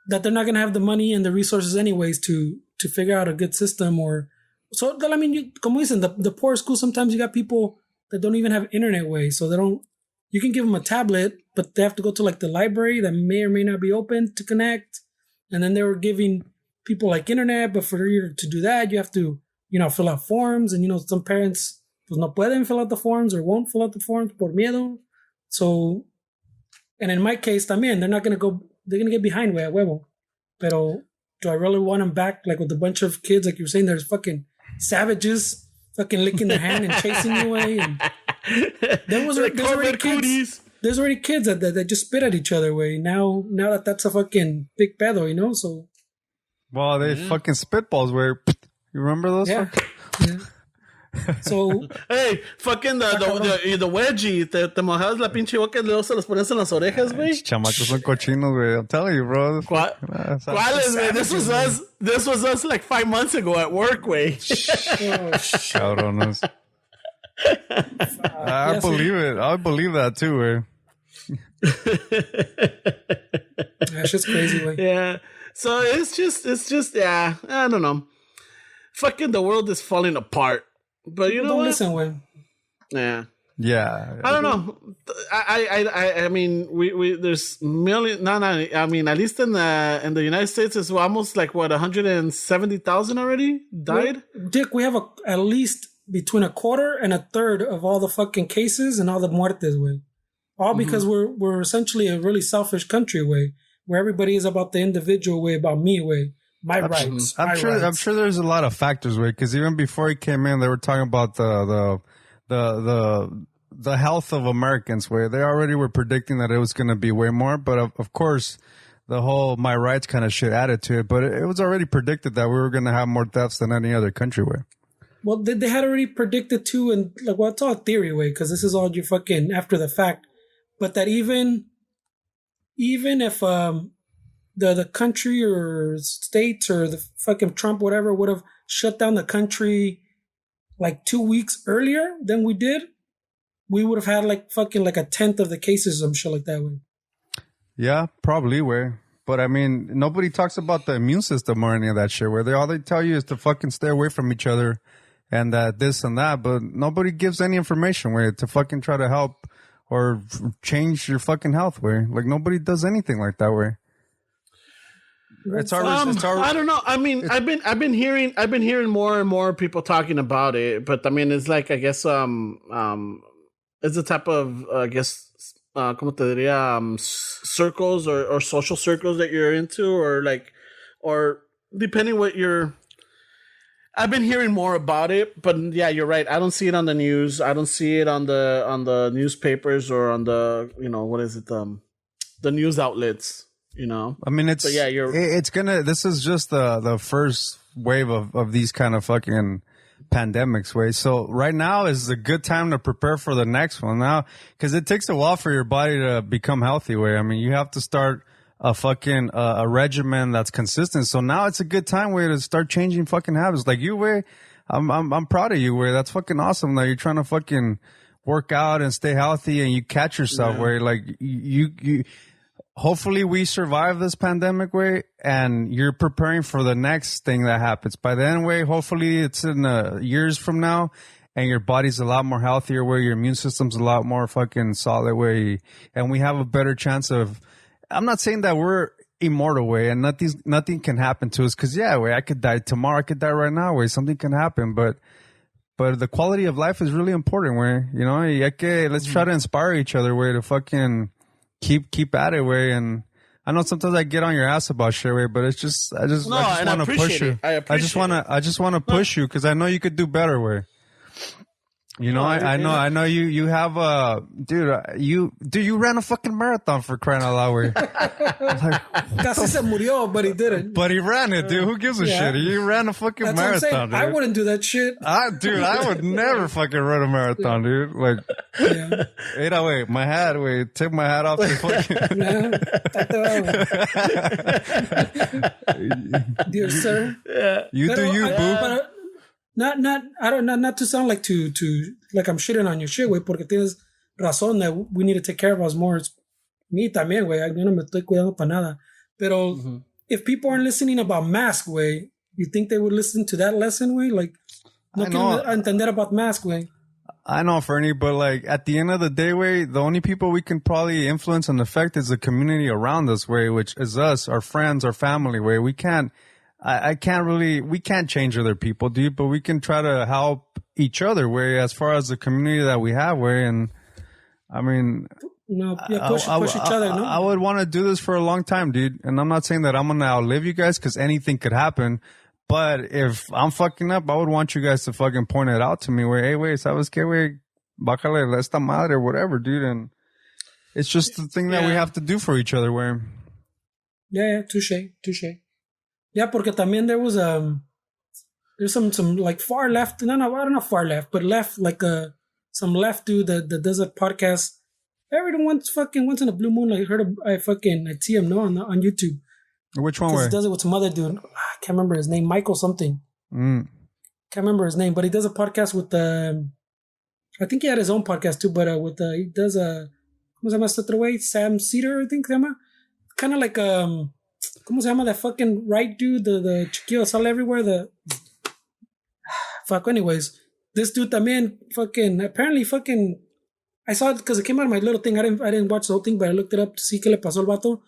That they're not going to have the money and the resources anyways to figure out a good system. Or so, I mean, como dicen, the poor school, sometimes you got people that don't even have internet way, so they don't. You can give them a tablet, but they have to go to like the library that may or may not be open to connect. And then they were giving people like internet, but for you to do that, you have to, you know, fill out forms. And, you know, some parents pues no pueden fill out the forms or won't fill out the forms por miedo. So, and in my case, también, they're going to get behind way a huevo. Pero do I really want them back like with a bunch of kids, like you were saying, there's fucking savages fucking licking their hand and chasing you away? And there's already kids that just spit at each other way. Now that's a fucking big pedo, you know? So well, they fucking spitballs where you remember those? Yeah. So hey, fucking the wedgie, te mojabas la pinche boca y luego se los pones en las orejas, güey. Chamacos son cochinos, güey. I'm telling you, bro. ¿Cuáles, güey? This was us like 5 months ago at work, güey. Cabrones. I believe it. I believe that too, güey. That's just crazy, güey. Yeah. So it's just yeah, I don't know. Fucking the world is falling apart. But you know don't what? Listen, güey. Yeah. Yeah. I don't know. I mean, we there's million. No. I mean, at least in the United States, it's almost like what 170,000 already died. Dick, we have at least between a quarter and a third of all the fucking cases and all the muertes, way. All because we're essentially a really selfish country, way, where everybody is about the individual, way, about me, way. My rights. I'm sure there's a lot of factors, way, because even before he came in, they were talking about the health of Americans, way. They already were predicting that it was going to be way more, but of course, the whole my rights kind of shit added to it. But it was already predicted that we were going to have more deaths than any other country, way. Well, they had already predicted too, and like, well, it's all theory, way, because this is all your fucking after the fact. But that even if the country or states or the fucking Trump, whatever, would have shut down the country like 2 weeks earlier than we did, we would have had like fucking like a tenth of the cases, some shit like that way. Yeah, probably, way. But I mean, nobody talks about the immune system or any of that shit, where all they tell you is to fucking stay away from each other and that this and that, but nobody gives any information where to fucking try to help or change your fucking health, where like nobody does anything like that, where. It's our. I don't know. I mean, I've been hearing more and more people talking about it, but I mean, it's like, I guess it's a type of I guess como te diría, circles or social circles that you're into, or like, or depending what you're. I've been hearing more about it, but yeah, you're right. I don't see it on the news. I don't see it on the newspapers or on the what is it the news outlets. I mean, But yeah, it's gonna. This is just the first wave of these kind of fucking pandemics. Way. So right now is a good time to prepare for the next one now, because it takes a while for your body to become healthy. Way. I mean, you have to start a fucking a regimen that's consistent. So now it's a good time way to start changing fucking habits. Like you, way, I'm proud of you, way. That's fucking awesome. That you're trying to fucking work out and stay healthy, and you catch yourself, way. Like you. Hopefully we survive this pandemic, way, and you're preparing for the next thing that happens. By then, way, hopefully it's in years from now, and your body's a lot more healthier, way, your immune system's a lot more fucking solid, way, and we have a better chance of. I'm not saying that we're immortal, way, and nothing can happen to us, because yeah, way, I could die tomorrow, I could die right now, way, something can happen, but the quality of life is really important, way, let's try to inspire each other, way, to fucking keep at it, way, and I know sometimes I get on your ass about shit, way, but I just want to push you. I just want to push you, because I know you could do better, way. I know you have dude, you ran a fucking marathon, for crying out loud, way. Casi se murió, but he didn't. But he ran it, dude. Who gives a shit? He ran a fucking marathon, dude. I wouldn't do that shit. Dude, I would never fucking run a marathon, dude. Like, wait, my hat, wait, take my hat off the fucking. Dear sir. You do you, boo. Not to sound like to like I'm shitting on your shit, güey, porque tienes razón that we need to take care of us more. It's me también, güey. Yo no me estoy cuidando para nada. Pero if people aren't listening about mask, güey, you think they would listen to that lesson, güey? Like, no quieren entender about mask, güey. I know, Fernie, but like at the end of the day, way, the only people we can probably influence and affect is the community around us, way, which is us, our friends, our family, way. We can't we can't change other people, dude, but we can try to help each other, way, as far as the community that we have, way. And I mean, push each other, no? I would want to do this for a long time, dude. And I'm not saying that I'm going to outlive you guys, because anything could happen. But if I'm fucking up, I would want you guys to fucking point it out to me, where, hey, wait, ¿sabes qué, güey? Bájale esta madre, or whatever, dude. And it's just the thing that we have to do for each other, where. Yeah, touche. Yeah, porque también there was there's some like far left, I don't know far left, but left, like some left dude that does a podcast every once in a blue moon. Like I see him on YouTube. Which one? He does it with some other dude. I can't remember his name. Michael something. Can't remember his name, but he does a podcast with I think he had his own podcast too, but he does ¿cómo se llama este otro güey? Sam Cedar, I think se llama. Kind of like ¿cómo se llama that fucking right dude? The chiquillo sale everywhere. Fuck. Anyways, this dude también apparently I saw it because it came out of my little thing. I didn't watch the whole thing, but I looked it up to see qué le pasó al vato.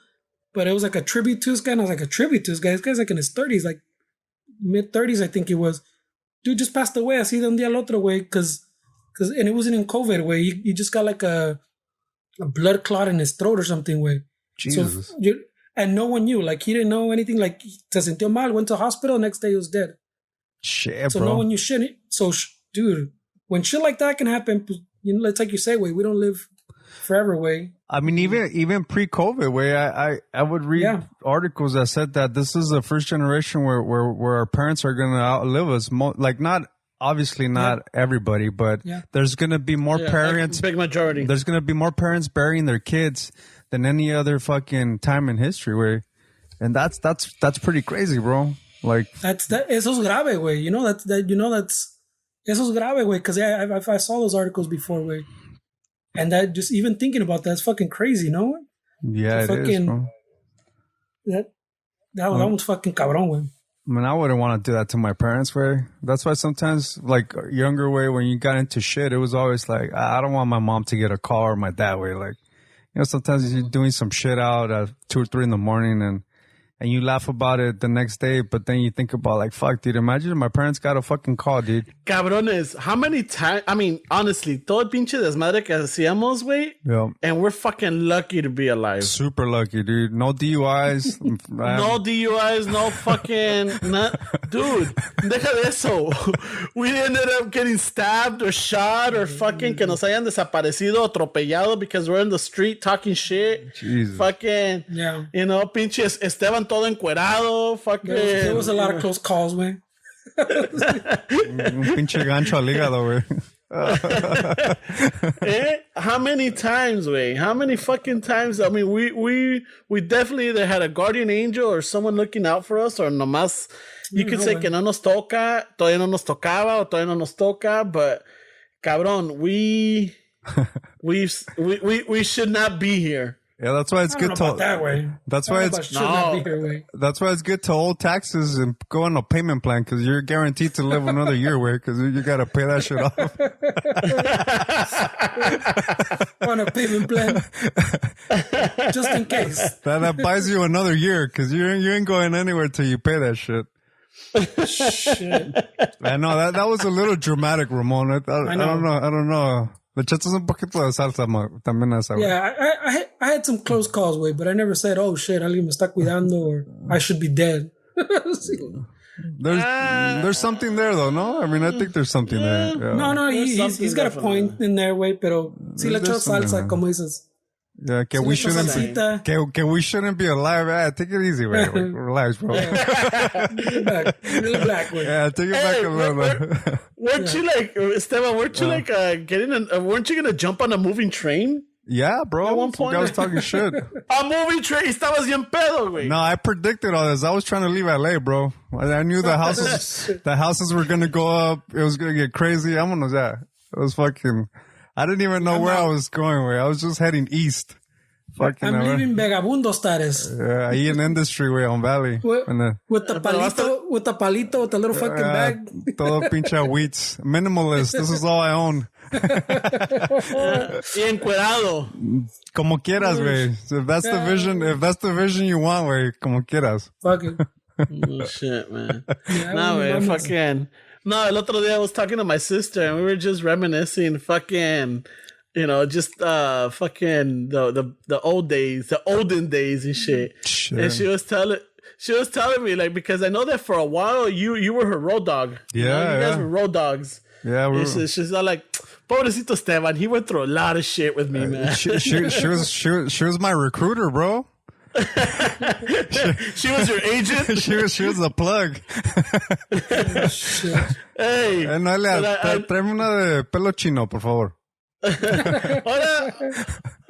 But it was like a tribute to this guy, and I was like, a tribute to this guy? This guy's like in his 30s, like mid-30s, I think he was. Dude just passed away así de un día al otro, güey, and it wasn't in COVID, güey. He just got like a blood clot in his throat or something, güey. Jesus. So, and no one knew. Like, he didn't know anything. Like, se sintió mal, went to the hospital, next day he was dead. Shit, so bro. No one knew shit. So, dude, when shit like that can happen, it's like you say, güey, we don't live forever, way. I mean, even pre-COVID, way, I would read articles that said that this is the first generation where our parents are going to outlive us. Like, obviously not everybody, but there's going to be more parents. Big majority. There's going to be more parents burying their kids than any other fucking time in history, way. And that's pretty crazy, bro. Like, eso es grave, way. Eso es grave, way. Because I saw those articles before, way. And that, just even thinking about that's fucking crazy, no? Yeah, it is, bro. That one's fucking cabrón, güey. I mean, I wouldn't want to do that to my parents, way. That's why sometimes, like, younger way, when you got into shit, it was always like, I don't want my mom to get a call, or my dad, way. Like, sometimes you're doing some shit out at 2 or 3 in the morning, and and you laugh about it the next day, but then you think about like, fuck, dude, imagine if my parents got a fucking call, dude. Cabrones, how many times, I mean, honestly, todo el pinche desmadre que hacíamos, güey, Yeah. and we're fucking lucky to be alive. Super lucky, dude. No DUIs. No DUIs, no fucking, dude, deja de eso. We ended up getting stabbed or shot or fucking que nos hayan desaparecido, atropellado because we're in the street talking shit. Jesus. Fucking, Yeah. you know, pinche Esteban todo encuerado, fucking. There was a lot of close calls, man. Un pinche gancho al hígado, güey. How many times, way? How many fucking times? I mean, we definitely either had a guardian angel or someone looking out for us, or nomás you could say que no nos toca, todavía no nos tocaba, o todavía no nos toca, but cabrón, we should not be here. Yeah, that's why it's good to that way. That's why it's should not be here way. That's why it's good to hold taxes and go on a payment plan because you're guaranteed to live another year, way because you got to pay that shit off. On a payment plan, just in case. That buys you another year because you ain't going anywhere till you pay that shit. Shit. I know that was a little dramatic, Ramon. I don't know. Le echaste un poquito de salsa también a esa. Yeah, I had some close calls, way, but I never said, "Oh shit, alguien me está cuidando," or "I should be dead." There's something there though, no? I mean, I think there's something there. Yeah. No, he's got a point in there, way, pero si le echó salsa, como dices. Yeah, que we shouldn't be alive. Take it easy, man. Relax, bro. Really black, way. Yeah, take it back a little bit. Weren't you like, Esteban, weren't you weren't you going to jump on a moving train? Yeah, bro. At one point. I was talking shit. A moving train, estabas bien pedo, güey. No, I predicted all this. I was trying to leave LA, bro. I knew the houses were going to go up. It was going to get crazy. Vámonos ya. It was fucking, I didn't even know where I was going, güey. I was just heading east. Fucking I'm leaving vagabundo status. Yeah, ahí in industry, way on Valley. With the palito, with the little fucking bag. Todo pinche wheats. Minimalist. This is all I own. Y encuerado. Como quieras, güey. If that's the vision you want, güey, como quieras. Fuck it. Oh, shit, man. No, man, fucking. No, el otro día I was talking to my sister and we were just reminiscing fucking, you know, just fucking the old days, the olden days and shit. Sure. And she was telling me, like, because I know that for a while you were her road dog. Yeah, you know, you guys were road dogs. Yeah, she's all like, pobrecito Esteban, he went through a lot of shit with me, man. She was my recruiter, bro. She was your agent. she was the plug. Hey, Noelia, tráeme una de pelo chino, por favor. Ahora,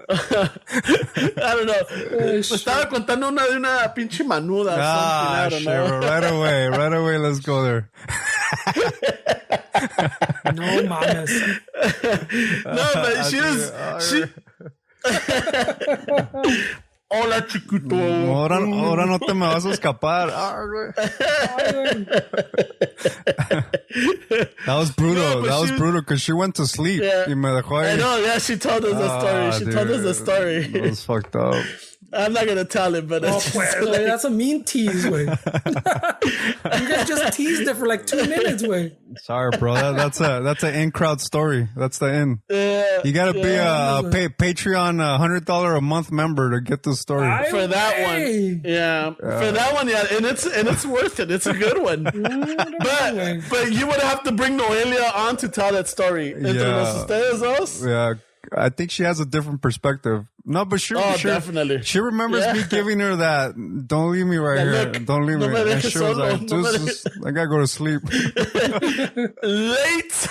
I don't know. Me estaba contando una de una pinche manuda. Ah, shit, bro. Right away, let's go there. No mames. No, but she Hola, chiquito. Ahora no te me vas a escapar. That was brutal. No, that was brutal because she went to sleep. Yeah. Y me dejó ahí. I know, yeah, she told us the story. She told us the story. That was fucked up. I'm not gonna tell it, but it's just like, that's a mean tease, way. You guys just teased it for like 2 minutes, way. Sorry, bro. That's an in-crowd story. That's the in. You gotta be a Patreon $100 a month member to get this story. For that one, yeah. For that one, yeah, and it's worth it. It's a good one. But you would have to bring Noelia on to tell that story. Yeah, I think she has a different perspective. No, but definitely. She remembers me giving her that. Don't leave me right here. Don't leave me. And she was like, I gotta go to sleep. Late.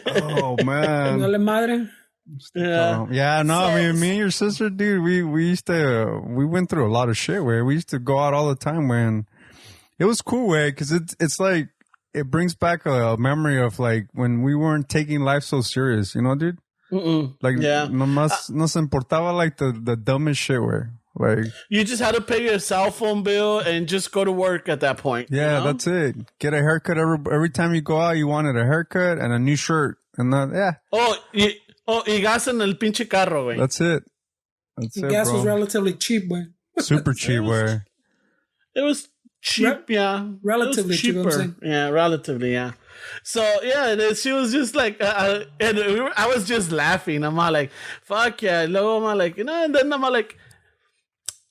Oh man. Dale madre. Yeah. No, I mean, me and your sister, dude, we went through a lot of shit where we used to go out all the time when it was cool way because it's like it brings back a memory of like when we weren't taking life so serious, you know, dude. Like nomás nos importaba like the dumbest shit where like you just had to pay your cell phone bill and just go to work at that point. Yeah, you know? That's it. Get a haircut every time you go out. You wanted a haircut and a new shirt and that. Y gas en el pinche carro, güey. That's it. Gas was relatively cheap, güey. Super cheap, güey. It was cheap, yeah. Relatively it was cheap, I'm cheaper. saying. Yeah, relatively, yeah. So yeah, and then she was just like, and I was just laughing. I'm all like, "Fuck yeah!" Luego I'm all like, and then I'm all like,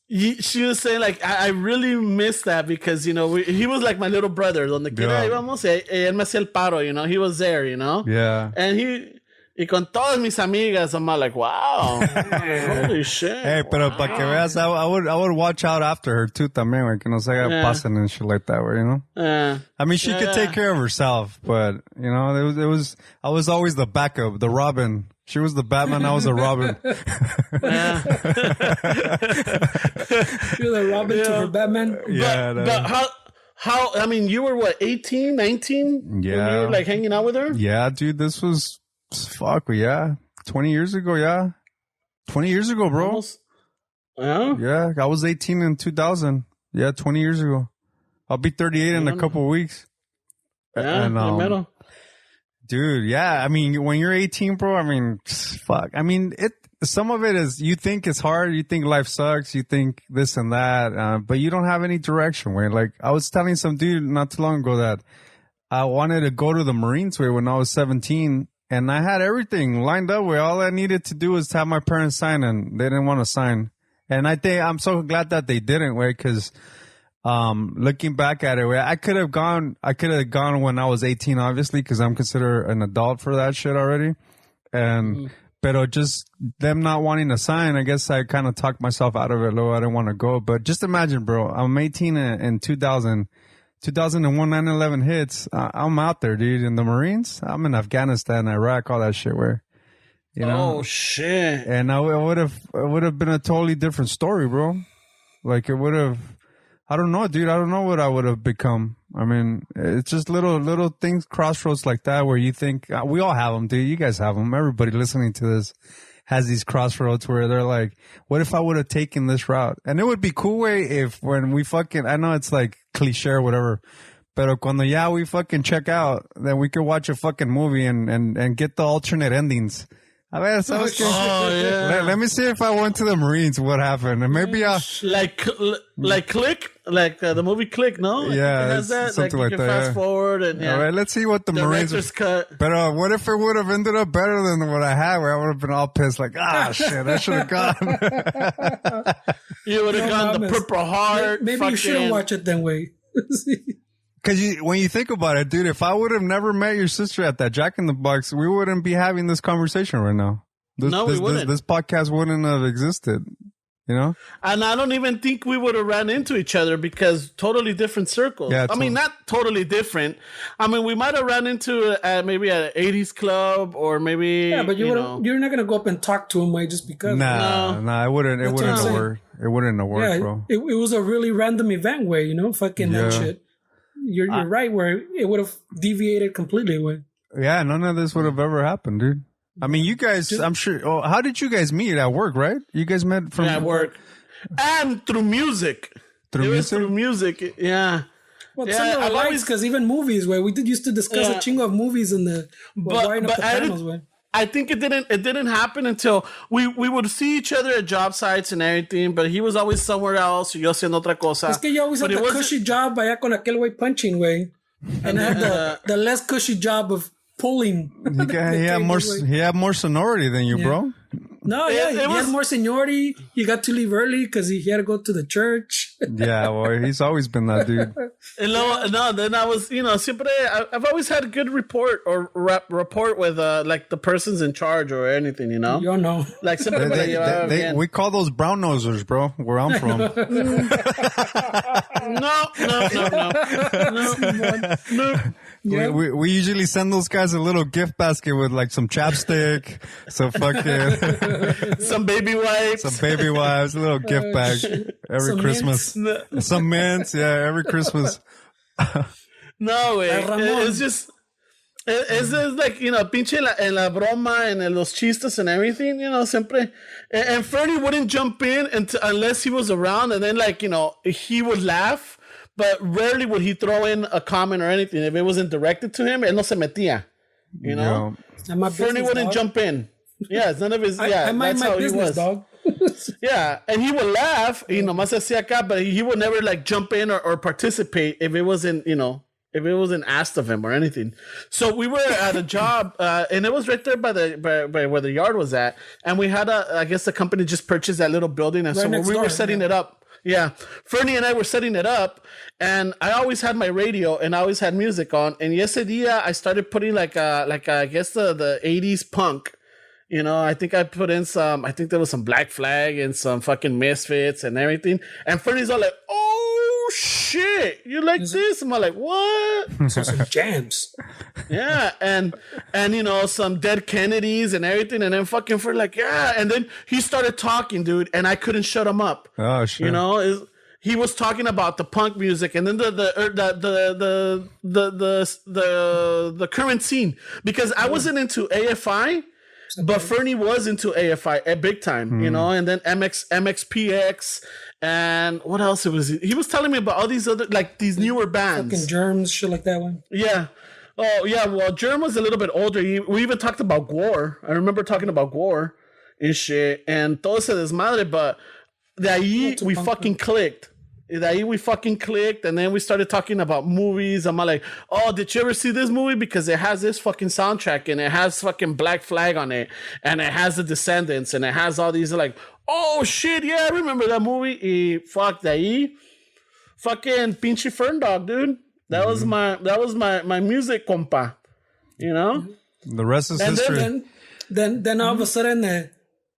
she was saying like, I really miss that because he was like my little brother. Donde quiera íbamos, él me hacía el paro. He was there. Yeah. And y con todas mis amigas, I'm all like, wow, holy shit. Hey, pero para que veas, I would watch out after her too también, güey, que no se haga pasen and shit like that, way, I mean, she could take care of herself, but, it was, I was always the backup, the Robin. She was the Batman, I was the Robin. You're the Robin to her Batman? But how, I mean, you were what, 18, 19? Yeah. When you were like hanging out with her? Yeah, dude, this was... Fuck, yeah. 20 years ago, yeah. 20 years ago, bro. Almost. Yeah? Yeah, I was 18 in 2000. Yeah, 20 years ago. I'll be 38 in a couple of weeks. Yeah, and, dude, yeah. I mean, when you're 18, bro, I mean, fuck. I mean, some of it is, you think it's hard. You think life sucks. You think this and that. But you don't have any direction, way. Like, I was telling some dude not too long ago that I wanted to go to the Marines way when I was 17. And I had everything lined up where all I needed to do was have my parents sign, and they didn't want to sign. And I think I'm so glad that they didn't, way, because looking back at it, way, I could have gone when I was 18, obviously, because I'm considered an adult for that shit already. And but just them not wanting to sign, I guess I kind of talked myself out of it. I didn't want to go. But just imagine, bro, I'm 18 in 2000. 2001 9/11 hits. I'm out there, dude. In the Marines, I'm in Afghanistan, Iraq, all that shit. Where, oh shit! And it would have been a totally different story, bro. Like it would have. I don't know, dude. I don't know what I would have become. I mean, it's just little things, crossroads like that, where you think we all have them, dude. You guys have them. Everybody listening to this has these crossroads where they're like, what if I would have taken this route? And it would be cool way if when we fucking, I know it's like cliche or whatever, pero cuando we fucking check out, then we could watch a fucking movie and get the alternate endings. A ver, ¿sabes qué? Let me see if I went to the Marines, what happened. And maybe I'll... Like Click? Like the movie Click, no? Like, yeah, it has that. Something like that. You can fast forward and All right, let's see what the Marines... Director's cut. But what if it would have ended up better than what I had, where I would have been all pissed, like, shit, I should have gone. You would have gone the Purple Heart. Maybe you shouldn't watch it then, way. Because when you think about it, dude, if I would have never met your sister at that Jack in the Box, we wouldn't be having this conversation right now. We wouldn't. This podcast wouldn't have existed, And I don't even think we would have ran into each other because totally different circles. Yeah, I mean, not totally different. I mean, we might have ran into maybe at an 80s club or maybe... Yeah, but you're not going to go up and talk to him, way just because. Nah, it wouldn't have worked. It wouldn't have worked, bro. It was a really random event, way, fucking that shit. You're right, where it would have deviated completely. Way. Yeah, none of this would have ever happened, dude. I mean, you guys, I'm sure. Oh, how did you guys meet? At work, right? You guys met from at work, and through music. Through music, yeah. Well, similar lines, because even movies, where we used to discuss a chingo of movies in the panels, I think it didn't happen until we would see each other at job sites and everything, but he was always somewhere else. Yo haciendo otra cosa. Es que yo always had the cushy job allá con aquel way punching, way, and I had the less cushy job of pulling. He had more sonority than you, bro. No, he had more seniority. He got to leave early because he had to go to the church. Yeah, well, he's always been that dude. Then I was, siempre, I've always had a good rapport with like the persons in charge or anything, You know. Like siempre we call those brown nosers, bro, where I'm from. No. Yeah. We usually send those guys a little gift basket with like some chapstick, some fucking some baby wipes, a little gift bag every some Christmas, some mints, every Christmas. No way, it's just like pinche en la broma and en los chistes and everything, siempre. And Freddie wouldn't jump in unless he was around, and then like he would laugh. But rarely would he throw in a comment or anything. If it wasn't directed to him, él no se metía. Fernie wouldn't jump in. Yeah, it's none of his. I mind my business, dog. Yeah, and he would laugh, más hacía acá, but he would never like jump in or participate if it wasn't, if it wasn't asked of him or anything. So we were at a job, and it was right there by where the yard was at, and we had I guess the company just purchased that little building, and right so when we were door, setting it up. Yeah, Fernie and I were setting it up, and I always had my radio and I always had music on. And ese día I started putting like I guess the 80s punk. I think I put in I think there was some Black Flag and some fucking Misfits and everything. And Fernie's all like, "Oh shit, you like this?" I'm all like, "What?" So some jams. Yeah, and some Dead Kennedys and everything, and then fucking for like, yeah, and then he started talking, dude, and I couldn't shut him up. Oh shit! He was talking about the punk music, and then the current scene, because I wasn't into AFI, but Fernie was into AFI at big time, and then MXPX. And what else he was telling me about all these other, like these newer bands. Fucking Germs, shit like that one. Yeah. Oh, yeah. Well, Germ was a little bit older. We even talked about Gore. I remember talking about Gore and shit. And todo ese desmadre. But de ahí we fucking clicked. De ahí we fucking clicked. And then we started talking about movies. I'm like, oh, did you ever see this movie? Because it has this fucking soundtrack. And it has fucking Black Flag on it. And it has The Descendants. And it has all these like... Oh shit, yeah, I remember that movie. Y fuck, de ahí, fucking pinche Fern Dog, dude. That was my music compa. The rest is and history. Then all of a sudden, I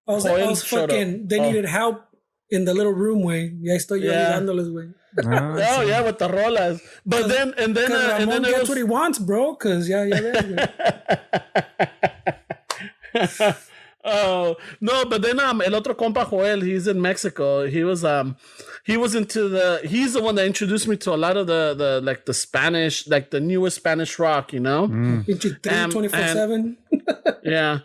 was fucking. They needed help in the little room way. Y ahí estoy yo ayudándoles, güey. Oh yeah, with the rolas. But then Ramon gets what he wants, bro. Cause yeah. Oh no, but then el otro compa Joel, he's in Mexico. He's the one that introduced me to a lot of the like the Spanish, like the newest Spanish rock, 24/7. Yeah.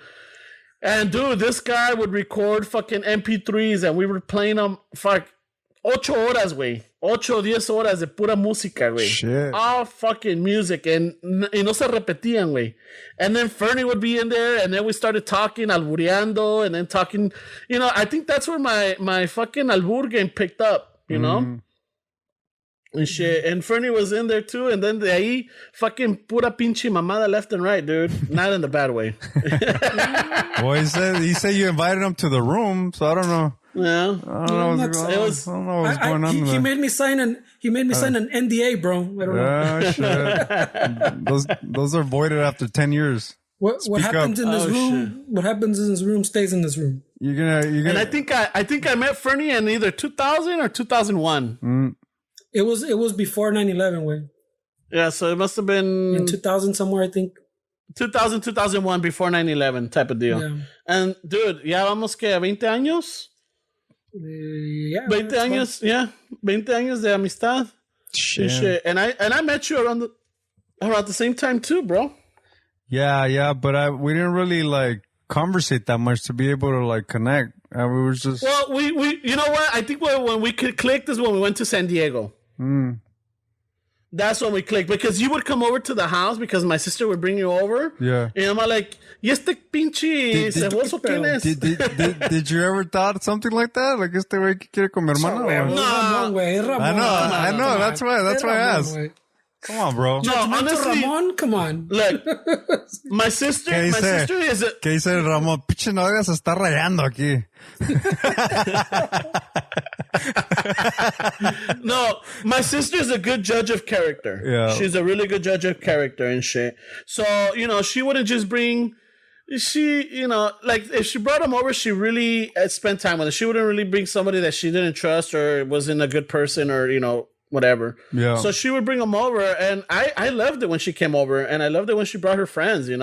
And dude, this guy would record fucking MP3s, and we were playing them 8 horas, güey. 10 horas de pura música, güey. Shit. All fucking music. And no se repetían, güey. And then Fernie would be in there, and then we started talking, albureando, and then talking. I think that's where my fucking albur game picked up, And shit. And Fernie was in there too. And then de ahí, fucking pura pinche mamada left and right, dude. Not in the bad way. Well, he said you invited him to the room, so I don't know. Yeah, I don't know what's going on. He made me sign an NDA, bro. I don't know. Shit. Those are voided after 10 years. What happens in this room? Shit. What happens in this room stays in this room. You're gonna. And I think I met Fernie in either 2000 or 2001. It was before 9/11, way. Yeah, so it must have been in 2000 somewhere, I think. 2000, 2001, before 9/11 type of deal. Yeah. And dude, ya vamos que 20 años. Yeah, 20 años, fun. Yeah, 20 años de amistad. Shit. And I met you around the same time too, bro. Yeah, but we didn't really like conversate that much to be able to like connect. We were just we you know what? I think when we clicked is when we went to San Diego. That's when we clicked, because you would come over to the house because my sister would bring you over. Yeah. And I'm like, ¿y este pinche ceboso quién es? Did you ever thought something like that? Like, este güey que quiere con mi hermana? No, güey. I know. That's why I asked. Come on, bro. No, honestly, Ramon, come on. Look, my sister is a... ¿Qué dice Ramón? Pinche novia se está rayando aquí. No, my sister is a good judge of character. Yeah. She's a really good judge of character and shit. So, she wouldn't just bring... like, if she brought him over, she really spent time with him. She wouldn't really bring somebody that she didn't trust or wasn't a good person or, whatever. Yeah. So she would bring them over, and I loved it when she came over, and I loved it when she brought her friends. It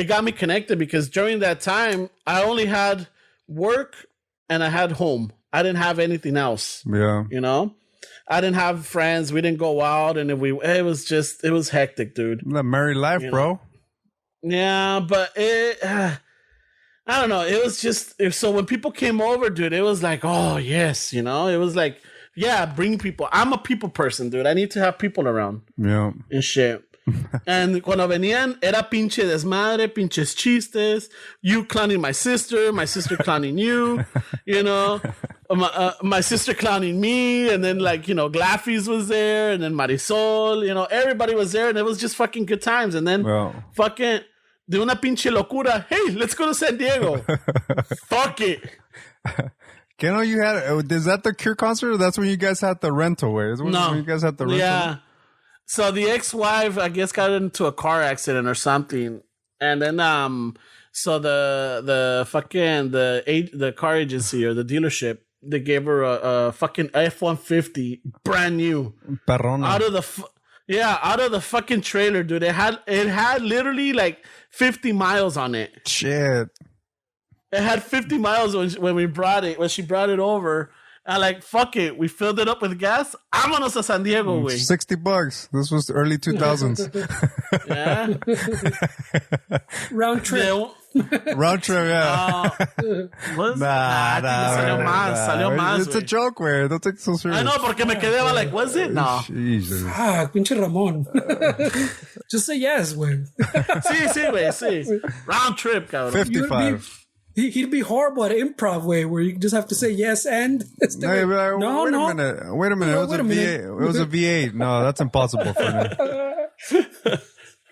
got me connected, because during that time I only had work and I had home. I didn't have anything else. Yeah. I didn't have friends. We didn't go out, and it was hectic, dude. The married life, bro. Yeah, but I don't know. It was just, so when people came over, dude, it was like, oh yes, it was like, yeah, bring people. I'm a people person, dude. I need to have people around. Yeah. And shit. And cuando venían, era pinche desmadre, pinches chistes, you clowning my sister clowning you, you know, my sister clowning me, and then like, you know, Glaffy's was there, and then Marisol, you know, everybody was there, and it was just fucking good times. And then fucking de una pinche locura, hey, let's go to San Diego. Fuck it. Keno, you had, is that the Cure concert, or that's when you guys had the rental way? Is when you guys had the rental? Yeah. So the ex-wife, I guess, got into a car accident or something, and then so the car agency or the dealership, they gave her a fucking F-150, brand new, Perrona. out of the fucking trailer, dude. It had literally like 50 miles on it. Shit. It had 50 miles when she brought it over. And like, fuck it. We filled it up with gas. Vámonos a San Diego, güey. $60. This was the early 2000s. Yeah. Round trip. Round trip, yeah. Salió más, it's a joke, güey. Don't take it so serious. I know, porque me quedé like, was it? No. Jesus. Pinche Ramon. Just say yes, güey. Sí, güey, sí. Round trip, cabrón. 55. He'd be horrible at improv way where you just have to say yes and wait a minute. It was a V8. No, that's impossible for me.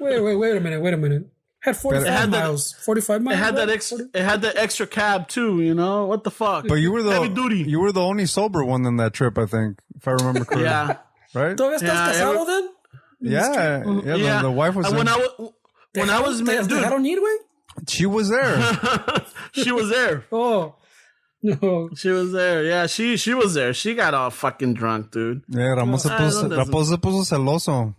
Wait a minute. Had 45 miles. 45 miles. It had that extra cab too, you know? What the fuck? But you were heavy duty. You were the only sober one on that trip, I think, if I remember correctly. Yeah. Right? ¿Todavía estás casado then? Yeah. The wife was when I was married, dude. She was there. She was there. Oh. No. She was there. Yeah, she was there. She got all fucking drunk, dude. Yeah, Ramón se puso celoso.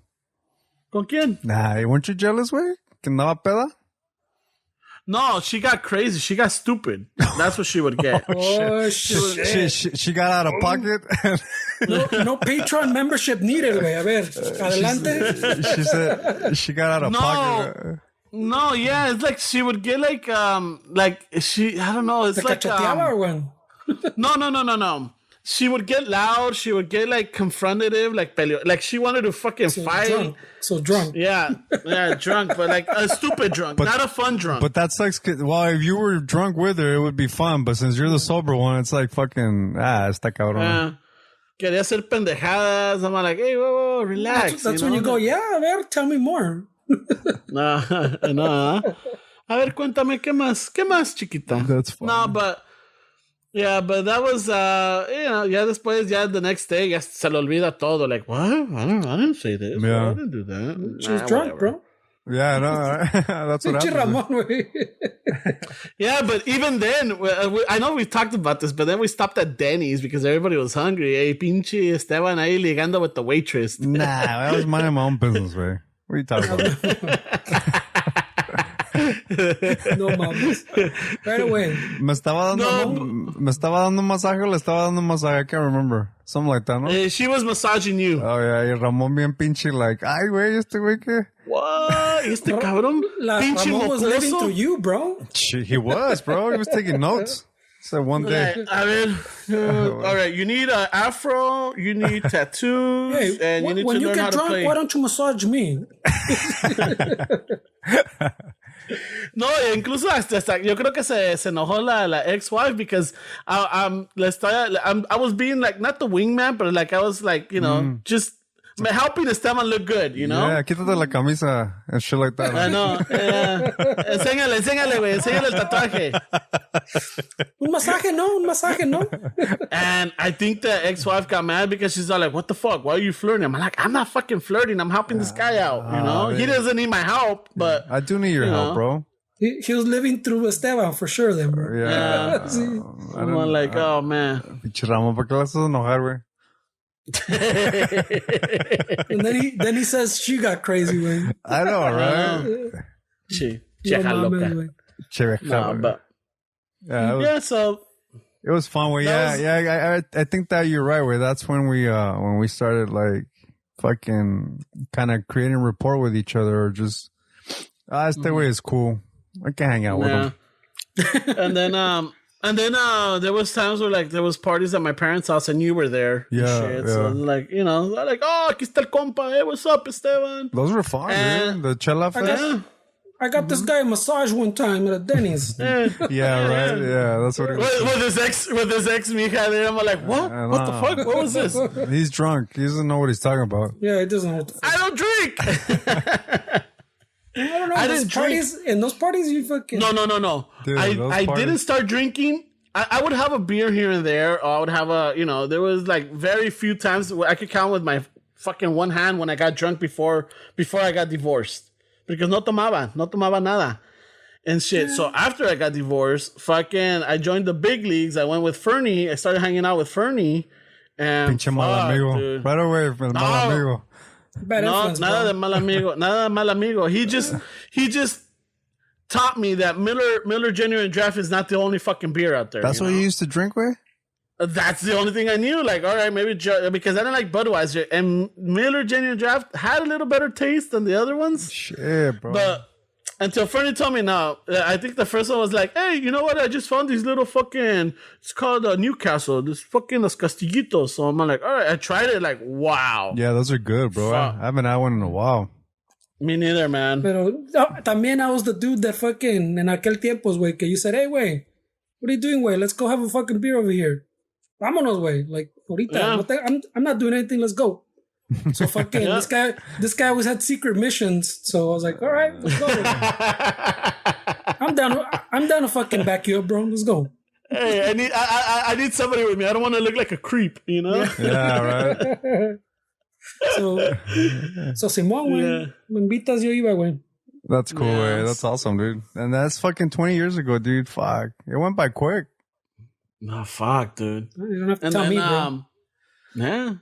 ¿Con quién? Nah, weren't you jealous, güey? ¿Que andaba peda? No, she got crazy. She got stupid. That's what she would get. Shit. She got out of pocket. No Patreon membership needed, güey. A ver, adelante. She said she got out of pocket. No, yeah, it's like she would get like I don't know, it's like or one? No. She would get loud, she would get like confrontative, like she wanted to fucking fight. Drunk. Yeah, drunk, but like a stupid drunk, not a fun drunk. But that sucks. Well, if you were drunk with her, it would be fun. But since you're the sober one, it's like fucking está cabrón. Quería hacer pendejadas. I'm like, hey, whoa, relax. That's when you go, yeah, a ver, tell me more. No. A ver, cuéntame, ¿qué más, chiquita? That's fun. No, but that was, ya después, ya the next day, ya se le olvida todo. Like, what? I didn't say this. Yeah. I didn't do that. She was drunk, whatever. bro. Yeah, no, that's what happened. Yeah, but even then, I know we talked about this, but then we stopped at Denny's because everybody was hungry. Hey, pinche Esteban ahí ligando with the waitress. Nah, I was minding my own business, way. What are you talking about? No mames. Right away. Me estaba dando masaje o le estaba dando masaje. I can't remember. Something like that, no? She was massaging you. Oh, yeah. Y Ramón bien pinche like, ay, güey, este güey que... What? Este cabrón? Pinche Ramón was living mocoso? through you, bro. He was, bro. He was taking notes. So one day. A ver, all right, you need an afro, you need tattoos, Hey, and you need when to you learn how get to drunk, play. why don't you massage me? No, incluso hasta yo creo que se enojó la ex-wife because I was being like, not the wingman, but like I was like, you know, just helping Esteban look good, you know? Yeah, quítate la camisa and shit like that. I know. Enséñale, güey. Enséñale el tatuaje. Un masaje, no. And I think the ex-wife got mad because she's all like, what the fuck? Why are you flirting? I'm like, I'm not fucking flirting. I'm helping this guy out, you know? He doesn't need my help, but... I do need your help, bro. He was living through Esteban for sure, then, bro. Yeah. I'm like, oh, man. Pinche Ramón, ¿por qué la haces enojar, güey? And then he says she got crazy, man. I know, right? Cheja loca. No, but Yeah, so it was fun. Way, I think that you're right. Way that's when we started like fucking kind of creating rapport with each other, or just este way is cool. I can hang out with him. And then And then there was times where like there was parties at my parents' house and you were there. And Yeah, shit. yeah. So like, you know, like, oh, aquí está el compa. Hey, what's up, Esteban? Those were fun, dude. The Chela Fest. I got this guy a massage one time at a Denny's. Yeah, right. Yeah, that's what it was. With his ex mija there, I'm like, what? What the fuck? What was this? He's drunk. He doesn't know what he's talking about. Yeah, he doesn't know what the fuck. I don't drink. I don't know. I those didn't parties, in those parties, you fucking... No. Dude, I didn't start drinking. I would have a beer here and there, or I would have a, you know, there was like very few times where I could count with my fucking one hand when I got drunk before I got divorced. Because no tomaba nada. And shit. So after I got divorced, fucking, I joined the big leagues. I went with Fernie. I started hanging out with Fernie. And Pinche mal amigo. dude. Right away, el mal amigo. Bad No, influence, nada bro. de mal amigo. Nada de mal amigo. He just taught me that Miller Genuine Draft is not the only fucking beer out there. That's what know? you used to drink with? That's the only thing I knew. Like, all right, maybe because I didn't like Budweiser, and Miller Genuine Draft had a little better taste than the other ones. Shit, bro. But until Fernie told me, no, I think the first one was like, hey, you know what? I just found these little fucking, it's called Newcastle, this fucking Los Castillitos. So I'm like, all right, I tried it. Like, wow. Yeah, those are good, bro. Fuck. I haven't had one in a while. Me neither, man. Pero también I was the dude that fucking, en aquel tiempos, güey, que you said, hey, güey, what are you doing, güey? Let's go have a fucking beer over here. Vámonos, güey. Like, ahorita. Yeah. I'm not doing anything. Let's go. So fucking this guy always had secret missions. So I was like, all right, let's go. I'm down to fucking back you up, bro. Let's go. Hey, I need somebody with me. I don't want to look like a creep, you know? Yeah, right. So Simón, güey, me invitas, yo iba, güey. That's cool, Yes. That's awesome, dude. And that's fucking 20 years ago, dude. Fuck. It went by quick. No, fuck, dude. You don't have to And tell then, me, bro. yeah.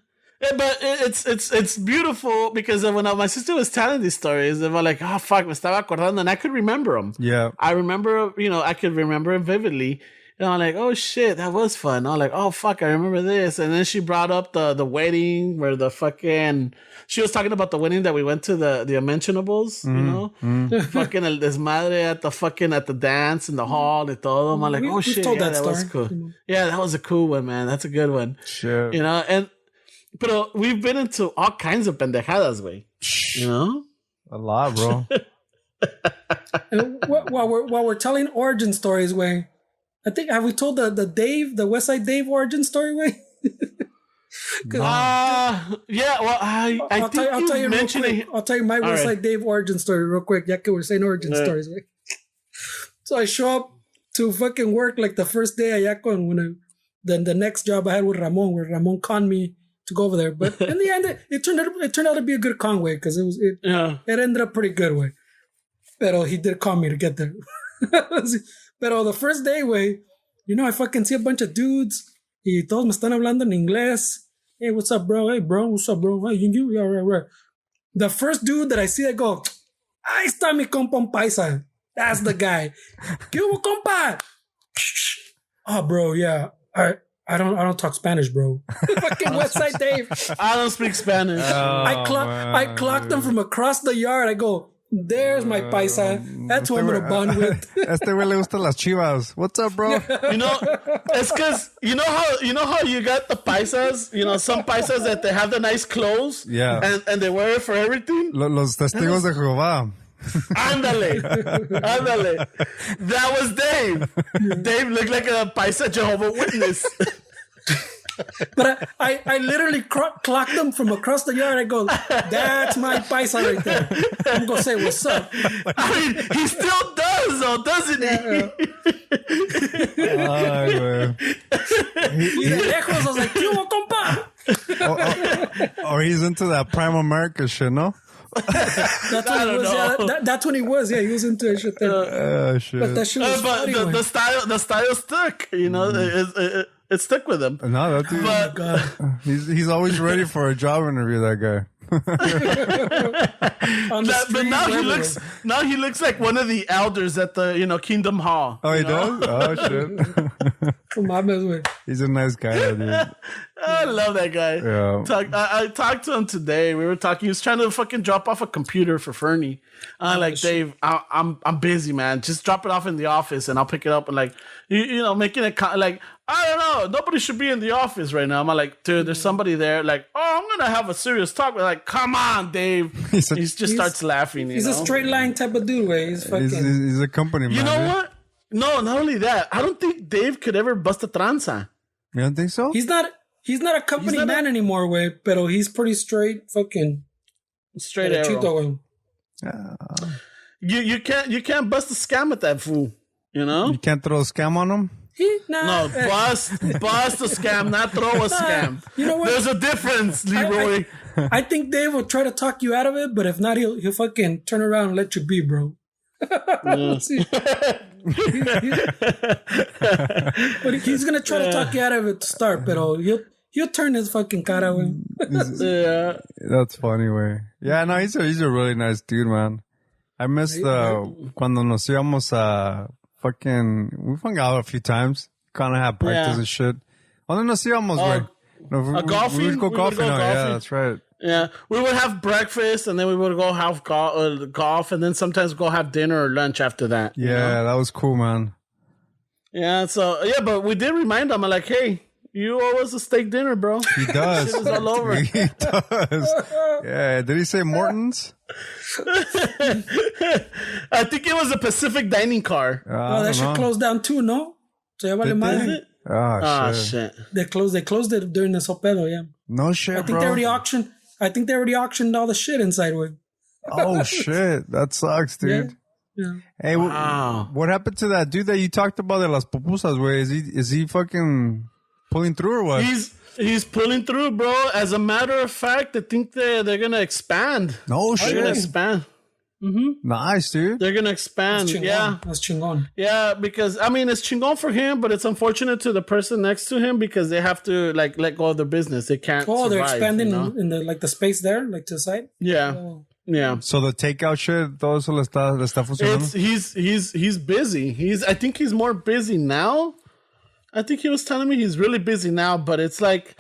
But it's beautiful because when my sister was telling these stories, they were like, oh, fuck, me estaba acordando, and I could remember them. Yeah. I remember, I could remember it vividly. And I'm like, oh, shit, that was fun. I'm like, oh, fuck, I remember this. And then she brought up the wedding where she was talking about the wedding that we went to, the Unmentionables, you know? Fucking el desmadre at the dance in the hall and todo. I'm like, We've shit, told yeah, that that was story. cool. Yeah, that was a cool one, man. That's a good one. Shit. You know, but we've been into all kinds of pendejadas, way. You know? A lot, bro. And while we're telling origin stories, way, I think, have we told the West Side Dave origin story, way? Yeah, well, I think I'll tell you mentioned real quick. I'll tell you my West Side Dave origin story real quick. Yeah, we're saying origin stories, way. So I show up to fucking work like the first day allá when the next job I had with Ramon, where Ramon conned me to go over there. But in the end, it turned out to be a good con, way, because it ended up pretty good, way. Pero he did con me to get there. Pero the first day, way, I fucking see a bunch of dudes y todos me están hablando en inglés. Hey, what's up, bro? Hey, bro, what's up, bro? Hey, you? Yeah, right. The first dude that I see, I go, ahí está mi compa un paisa. That's the guy. ¿Qué hubo, compa? Oh, bro, yeah. I don't talk Spanish, bro. Fucking West Side Dave. I don't speak Spanish. I clocked him from across the yard. I go, there's my paisa. That's who I'm gonna bond with. Este güey le gustan las chivas. What's up, bro? It's because you know how you got the paisas. Some paisas that they have the nice clothes. Yeah. And they wear it for everything. Los testigos de Jehová. Ándale. That was Dave. Dave looked like a paisa Jehovah Witness. But I literally clocked them from across the yard. I go, that's my paisa right there. I'm going to say, what's up? I mean, he still does, though, doesn't he? Ay, güey. Y de lejos, I was like, ¿qué hubo, compa? Or he's into that Prime America shit, no? That's when he was. Yeah, that's when he was. Yeah, he was into it shit there. Shit. But that shit was But funny, the style stuck. It stuck with him. No, that dude. But He's always ready for a job interview, that guy. On the But street, everywhere. now he looks like one of the elders at the Kingdom Hall. Oh, he you know? does? Oh, shit. Come on, güey. He's a nice guy, though, dude. I love that guy. Yeah. I talked to him today. We were talking. He was trying to fucking drop off a computer for Fernie. Like, Dave, I'm busy, man. Just drop it off in the office, and I'll pick it up. And like, making it like, I don't know. Nobody should be in the office right now. I'm like, dude, there's somebody there. Like, oh, I'm gonna have a serious talk. We're like, come on, Dave. He just starts laughing. He's a straight line type of dude, way. He's fucking. He's a company man. You know dude. what? No, not only that. I don't think Dave could ever bust a tranza. You don't think so? He's not a company man anymore, way. But he's pretty straight, fucking Straight arrow. Chito, Yeah. You can't bust a scam at that fool. You know? You can't throw a scam on him? No, bust a scam, not throw a scam. You know what? There's a difference, Leroy. I think Dave will try to talk you out of it, but if not, he'll fucking turn around and let you be, bro. But he's gonna try to talk you out of it to start, but he'll turn his fucking cara away. Yeah. That's funny, way. Yeah, no, he's a really nice dude, man. I missed cuando nos íbamos a we hung out a few times. Kind of had practice and shit. ¿Dónde nos íbamos, güey? Golfing? We would go golfing. golfing. Yeah, that's right. Yeah, we would have breakfast, and then we would go have golf, and then sometimes go have dinner or lunch after that. Yeah, that was cool, man. Yeah, so, but we did remind him, I'm like, hey, you owe us a steak dinner, bro. He does. Shit is all over. He does. Yeah, did he say Morton's? I think it was a Pacific dining car. That shit closed down too, no? So ya vale madre. Is it? Oh, Shit. They closed it during the Sopedo, yeah. No shit, I think bro. they already auctioned all the shit inside with. Oh, shit. That sucks, dude. Yeah. Hey, Wow. what happened to that dude that you talked about de las pupusas, güey? Is he fucking pulling through or what? He's pulling through, bro. As a matter of fact, I think they're gonna expand. No They're gonna shit. expand. Nice, dude. They're gonna expand. That's chingon. Yeah, because I mean it's chingon for him, but it's unfortunate to the person next to him because they have to like let go of their business. They can't. They're survive, expanding you know? in the space there, like to the side. Yeah, Oh. yeah. So the takeout shit, todo eso le está funcionando? He's busy. I think he's more busy now. I think he was telling me he's really busy now, but it's like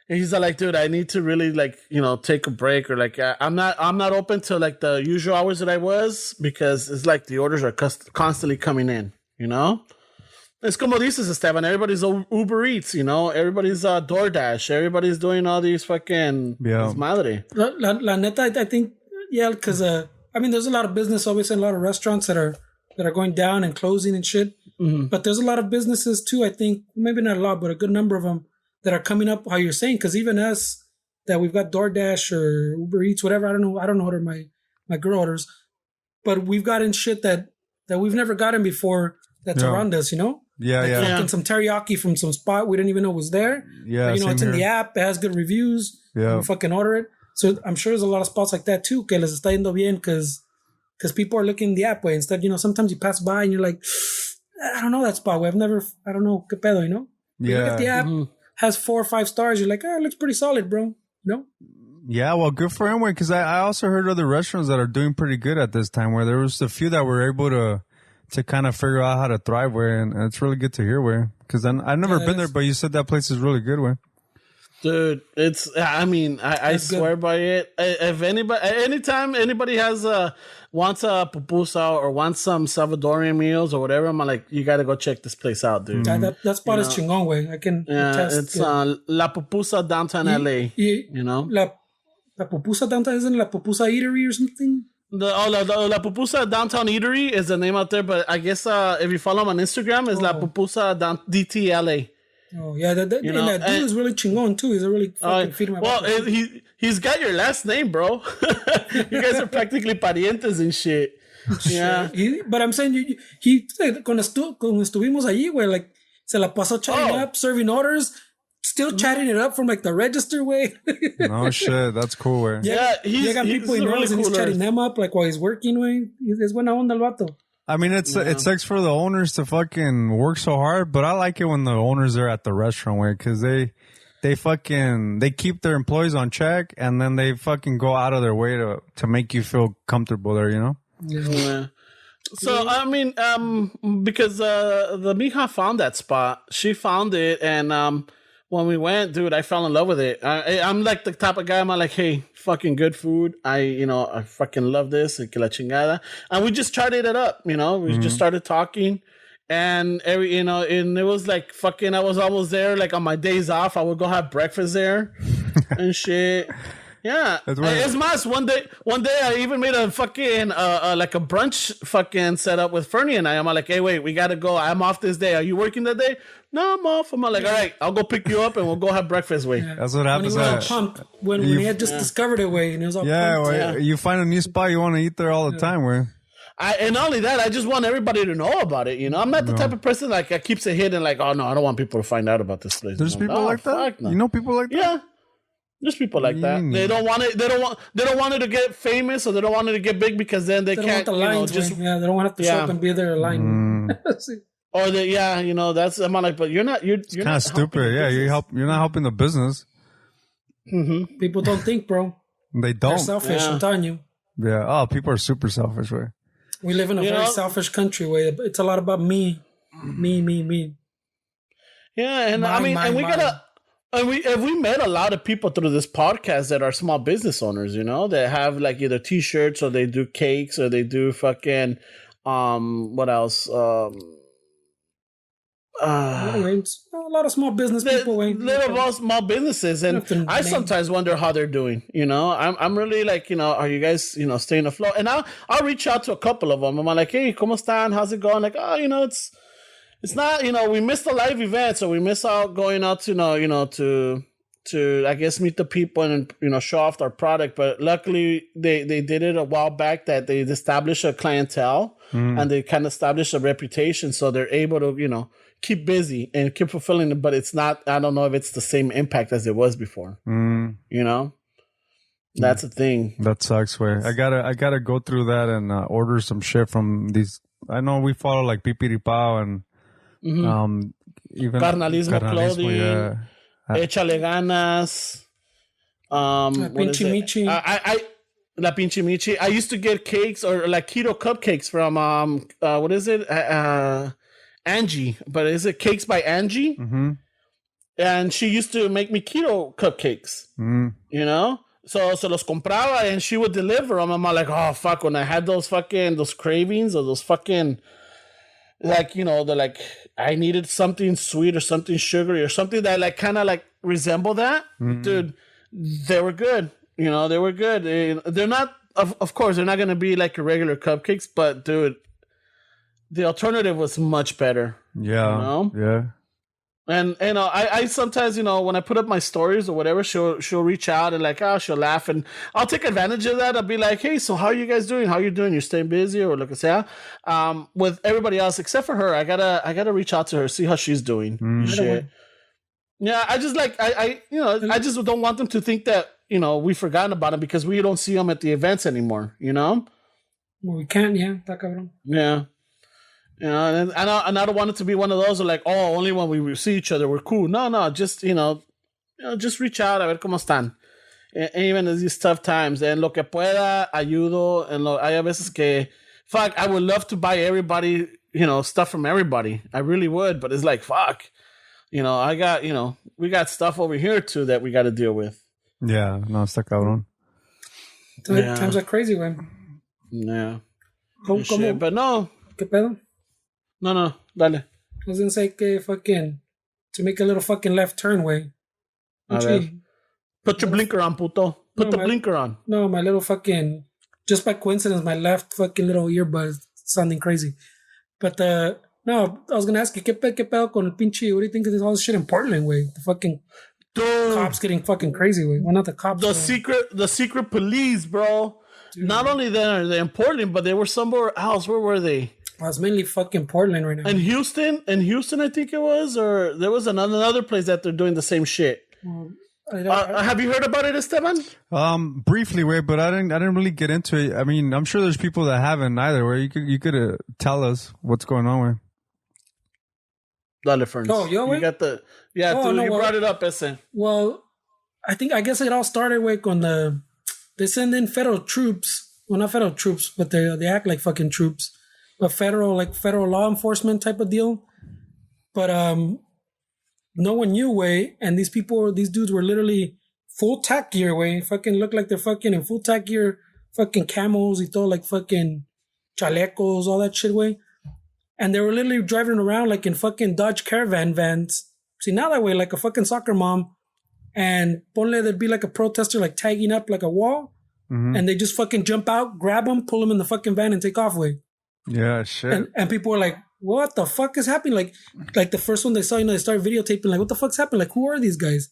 he's like, dude, I need to really like, take a break or like I'm not open to like the usual hours that I was because it's like the orders are constantly coming in, It's como dices, Esteban, everybody's Uber Eats, everybody's DoorDash, everybody's doing all these fucking this madre. La neta, I think, because there's a lot of business, obviously, a lot of restaurants that are going down and closing and shit. Mm-hmm. But there's a lot of businesses too, I think, maybe not a lot, but a good number of them that are coming up, how you're saying, because even us, that we've got DoorDash or Uber Eats, whatever, I don't order my girl orders, but we've gotten shit that we've never gotten before that's around us, Yeah, like fucking some teriyaki from some spot we didn't even know was there. Yeah, but, it's in the app, it has good reviews. Yeah. We fucking order it. So I'm sure there's a lot of spots like that too, que les está yendo bien, because people are looking the app way. Instead, sometimes you pass by and you're like, I don't know that spot. I don't know, que pedo, You look at the app, has 4 or 5 stars. You're like, it looks pretty solid, bro. Yeah, well, good for him, because I also heard other restaurants that are doing pretty good at this time, where there was a few that were able to kind of figure out how to thrive, where, and it's really good to hear, where, because I've never been there, but you said that place is really good, where. Dude, I swear by it. If anytime anybody wants a pupusa or wants some Salvadorian meals or whatever, I'm like, you got to go check this place out, dude. That spot is chingón, way. I can attest. It's La Pupusa downtown LA. La Pupusa downtown, isn't La Pupusa Eatery or something? La Pupusa Downtown Eatery is the name out there, but I guess if you follow them on Instagram, it's La Pupusa DTLA. Oh yeah, that dude is really chingon too. He's a really fucking feed my he's got your last name, bro. You guys are practically parientes and shit. Yeah, but I'm saying cuando estuvimos allí, güey, like se la pasó chatting up, serving orders, still chatting it up from like the register way. No shit, that's cool, way. Yeah, he's got people he knows really and he's chatting them up like while he's working, way. Es buena onda el vato. I mean, it sucks for the owners to fucking work so hard, but I like it when the owners are at the restaurant, way, because they they keep their employees on check, and then they fucking go out of their way to make you feel comfortable there, you know? Yeah. So I mean, because the mija found that spot, she found it, and when we went, dude, I fell in love with it. I'm like the type of guy. I'm like, hey, fucking good food. I fucking love this. Que la chingada. And we just tried it up. We just started talking, and and it was like fucking. I was almost there. Like on my days off, I would go have breakfast there and shit. Yeah, it's más. One day, I even made a fucking like a brunch fucking setup with Fernie and I. I'm like, hey, wait, we gotta go. I'm off this day. Are you working that day? No, I'm off. I'm like, all right, I'll go pick you up and we'll go have breakfast. Wait, that's what happens. When he was all pumped, when he had just discovered it, way, and he was all pumped. You find a new spot, you want to eat there all the time, way. And not only that, I just want everybody to know about it. I'm not the type of person like that keeps it hidden. Like, oh no, I don't want people to find out about this place. There's people like that. No. You know people like that. Yeah. There's people like that. They don't want it. They don't want it to get famous, or they don't want it to get big because then they can't. Don't want the lines, they don't want to show up and be there line. Or that's I'm like, but you're not. You're kind of stupid. Yeah, you're not helping the business. Mm-hmm. People don't think, bro. They don't. They're selfish. I'm telling you. Yeah. Oh, people are super selfish, way. We live in a very selfish country where it's a lot about me. Yeah, and we met a lot of people through this podcast that are small business owners, that have like either t-shirts or they do cakes or they do fucking what else? A lot of small business people. Little small businesses, and I sometimes wonder how they're doing. I'm really like, are you guys, staying afloat? And I'll reach out to a couple of them. I'm like, hey, ¿cómo están? How's it going? Like, oh, it's not, we missed the live event, so we miss out going out to I guess meet the people and show off our product. But luckily they did it a while back that they established a clientele and they kind of established a reputation, so they're able to keep busy and keep fulfilling it. But it's not. I don't know if it's the same impact as it was before. That's the thing. That sucks. Way I gotta go through that and order some shit from these. I know we follow like Pipiripao and. Even Carnalismo clothing, Échale Ganas, Pinche Michi. La Pinche Michi. I used to get cakes or like keto cupcakes from what is it? Angie, but is it Cakes by Angie? Mm-hmm. And she used to make me keto cupcakes. So los compraba and she would deliver them. I'm like, oh fuck! When I had those cravings or those fucking. Like, they're like, I needed something sweet or something sugary or something that like kind of like resemble that. Dude, they were good. They were good. They're not, of course, they're not going to be like your regular cupcakes, but dude, the alternative was much better. Yeah. Yeah. And I sometimes, when I put up my stories or whatever, she'll reach out and like, she'll laugh, and I'll take advantage of that. I'll be like, hey, so how are you guys doing? How you doing? You're staying busy, or like I say, with everybody else except for her, I gotta reach out to her, see how she's doing. Shit. Yeah, I just like I just don't want them to think that we've forgotten about them because we don't see them at the events anymore. Well, we can't. Yeah, yeah. And I don't want it to be one of those like, oh, only when we see each other we're cool. No, just just reach out a ver cómo están. Even in these tough times, and lo que pueda ayudo. And hay a veces que, fuck, I would love to buy everybody, stuff from everybody. I really would, but it's like, fuck, I got, we got stuff over here too that we got to deal with. Yeah, no, está cabrón. Times are crazy, man. Yeah. ¿Cómo? But no. ¿Qué pedo? No, dale. I was gonna say que fucking to make a little fucking left turn way. Put your blinker on, puto. Put the blinker on. No, my little fucking, just by coincidence, my left fucking little earbud sounding crazy. But no, I was gonna ask you, ¿qué pedo con el pinche? What do you think of this all this shit in Portland, way? The fucking cops getting fucking crazy, way. Well, not the cops. The secret police, bro. Dude. Not only they're in Portland, but they were somewhere else. Where were they? Well, it's mainly fucking Portland right now. In Houston, I think it was, or there was another place that they're doing the same shit. Well, have you heard about it, Esteban? Briefly, way, but I didn't really get into it. I mean, I'm sure there's people that haven't either. Where you could tell us what's going on with. Dale, Ferns. Oh, yo, you wait. got the you brought it up, ese. Well, I guess it all started with when they send in federal troops. Well, not federal troops, but they act like fucking troops. But federal law enforcement type of deal. But no one knew, way, and these dudes were literally full tack gear, way. Fucking look like they're fucking in full tack gear, fucking camos, y todo, like fucking chalecos, all that shit, way. And they were literally driving around like in fucking Dodge Caravan vans. See, now that way, like a fucking soccer mom. And ponle, there'd be like a protester like tagging up like a wall. Mm-hmm. And they just fucking jump out, grab them, pull them in the fucking van and take off, way. Yeah, shit. And people were like, what the fuck is happening? Like the first one they saw, they started videotaping, like, what the fuck's happening? Like, who are these guys?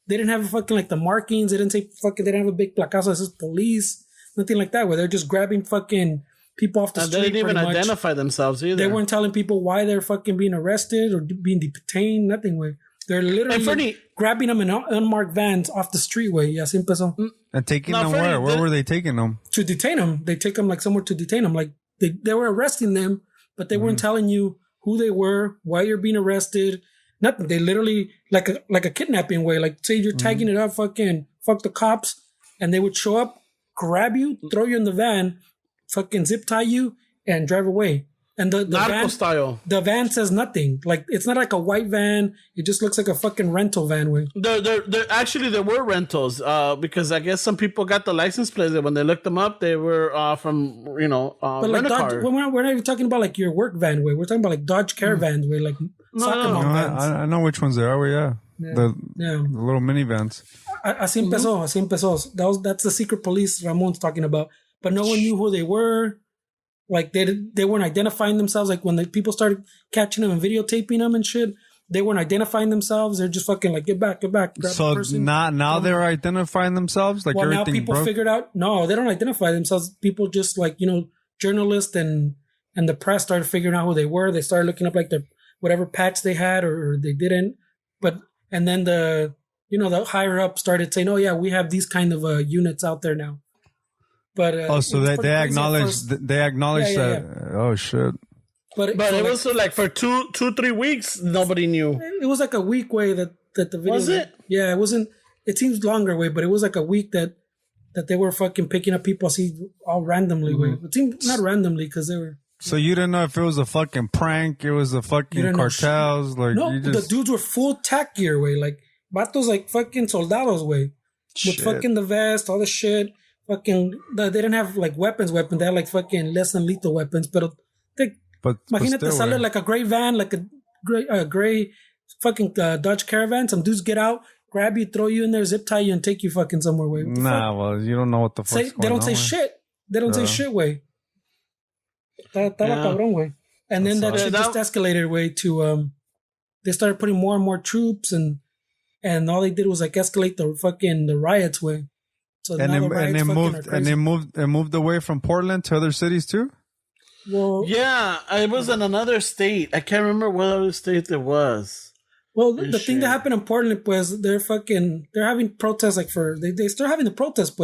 They didn't have fucking like the markings. They didn't have a big placazo that says police, nothing like that, where they're just grabbing fucking people off the street. They didn't even identify themselves either. They weren't telling people why they're fucking being arrested or being detained, nothing, way. They're literally grabbing them in unmarked vans off the streetway. Yeah, así empezó. And taking them where? Where were they taking them? To detain them. They take them like somewhere to detain them. Like they were arresting them, but they weren't telling you who they were, why you're being arrested. Nothing. They literally like a kidnapping way. Like say you're tagging it up, fucking fuck the cops, and they would show up, grab you, throw you in the van, fucking zip tie you, and drive away. And the van style. The van says nothing. Like it's not like a white van. It just looks like a fucking rental van. Way. There were rentals. Because I guess some people got the license plates. When they looked them up, they were from but like Dodge, we're not even talking about like your work van. Way. We're talking about like Dodge Caravans. Way, like soccer mom vans. I know which ones they are. Yeah. The little minivans. Así empezó. That's the secret police Ramon's talking about. But no one knew who they were. Like they weren't identifying themselves. Like when the people started catching them and videotaping them and shit, they weren't identifying themselves. They're just fucking like, get back. So now they're identifying themselves. Like now people figured out. No, they don't identify themselves. People just like journalists and the press started figuring out who they were. They started looking up like the whatever patch they had or they didn't. And then the higher up started saying, oh yeah, we have these kind of units out there now. But so they acknowledged that. Yeah. Oh shit! But it was like for 2-3 weeks nobody knew. It was like a week way that the video was it. Yeah, it wasn't. It seems longer way, but it was like a week that they were fucking picking up people all randomly way. It seemed not randomly because they were. So you didn't know if it was a fucking prank, it was a fucking cartels, like no, the dudes were full tack gear way, like vatos like fucking soldados way, with fucking the vest, all the shit. Fucking, they didn't have like weapons. They had like fucking less than lethal weapons. But imagínate sale like a gray van, like a gray fucking Dodge Caravan. Some dudes get out, grab you, throw you in there, zip tie you, and take you fucking somewhere. Way. Well, you don't know what the fuck's going on. They don't say shit. They don't say shit. Way. Cabrón, way. And then that shit just escalated way to they started putting more and more troops and all they did was like escalate the riots way. So and it moved away from Portland to other cities too. Well, yeah, it was in another state. I can't remember what other state it was. Well, the thing that happened in Portland was they're having protests they start having the protests,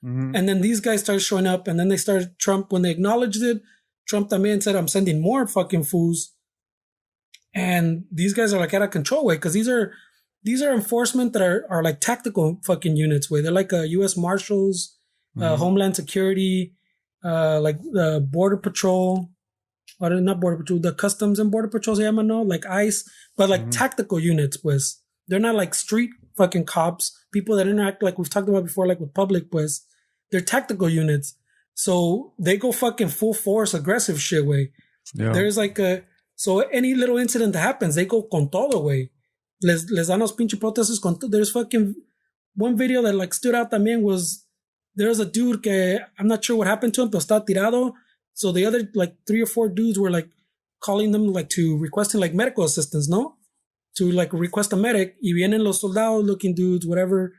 and then these guys started showing up, and then they started Trump when they acknowledged it. Trump también said, "I'm sending more fucking fools," and these guys are like out of control way because these are enforcement that are like tactical fucking units where they're like U.S. Marshals, Homeland Security, like the Border Patrol, or not Border Patrol, the Customs and Border Patrol, like ICE, but like tactical units, pues. They're not like street fucking cops, people that interact like we've talked about before, like with public, pues. They're tactical units. So they go fucking full force, aggressive shit way. Yeah. There's like so any little incident that happens, they go con todo way. Les dan los pinche protestos con todo. There's fucking one video that like stood out también was there's a dude que I'm not sure what happened to him, pero está tirado. So the other like 3 or 4 dudes were like calling them like to requesting like medical assistance, no? To like request a medic. Y vienen los soldados looking dudes, whatever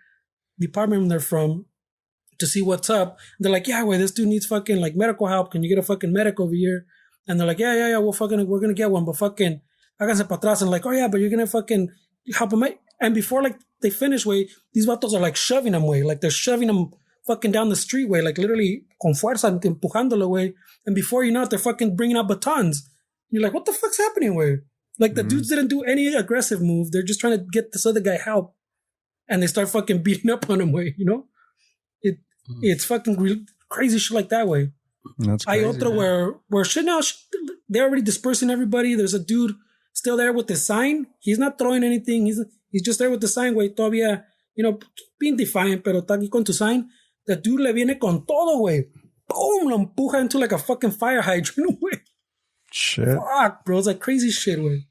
department they're from, to see what's up. They're like, yeah, wait, this dude needs fucking like medical help. Can you get a fucking medic over here? And they're like, yeah, we're gonna get one, but fucking háganse para atrás. And like, oh yeah, but you're gonna fucking help him out. And before like they finish way, these vatos are like shoving him way, like they're shoving him fucking down the street way, like literally con fuerza, empujándolo way. And before you know it, they're fucking bringing out batons. You're like, what the fuck's happening way? Like the dudes didn't do any aggressive move. They're just trying to get this other guy help, and they start fucking beating up on him. Way, you know, it's fucking crazy shit like that way. That's crazy. Hay otro where shit now they're already dispersing everybody. There's a dude still there with the sign. He's not throwing anything. He's just there with the sign, güey. Todavía, you know, being defiant, pero está aquí con tu sign. The dude le viene con todo, güey. Boom, lo empuja into like a fucking fire hydrant, güey. Shit. Fuck, bro. It's like crazy shit, güey.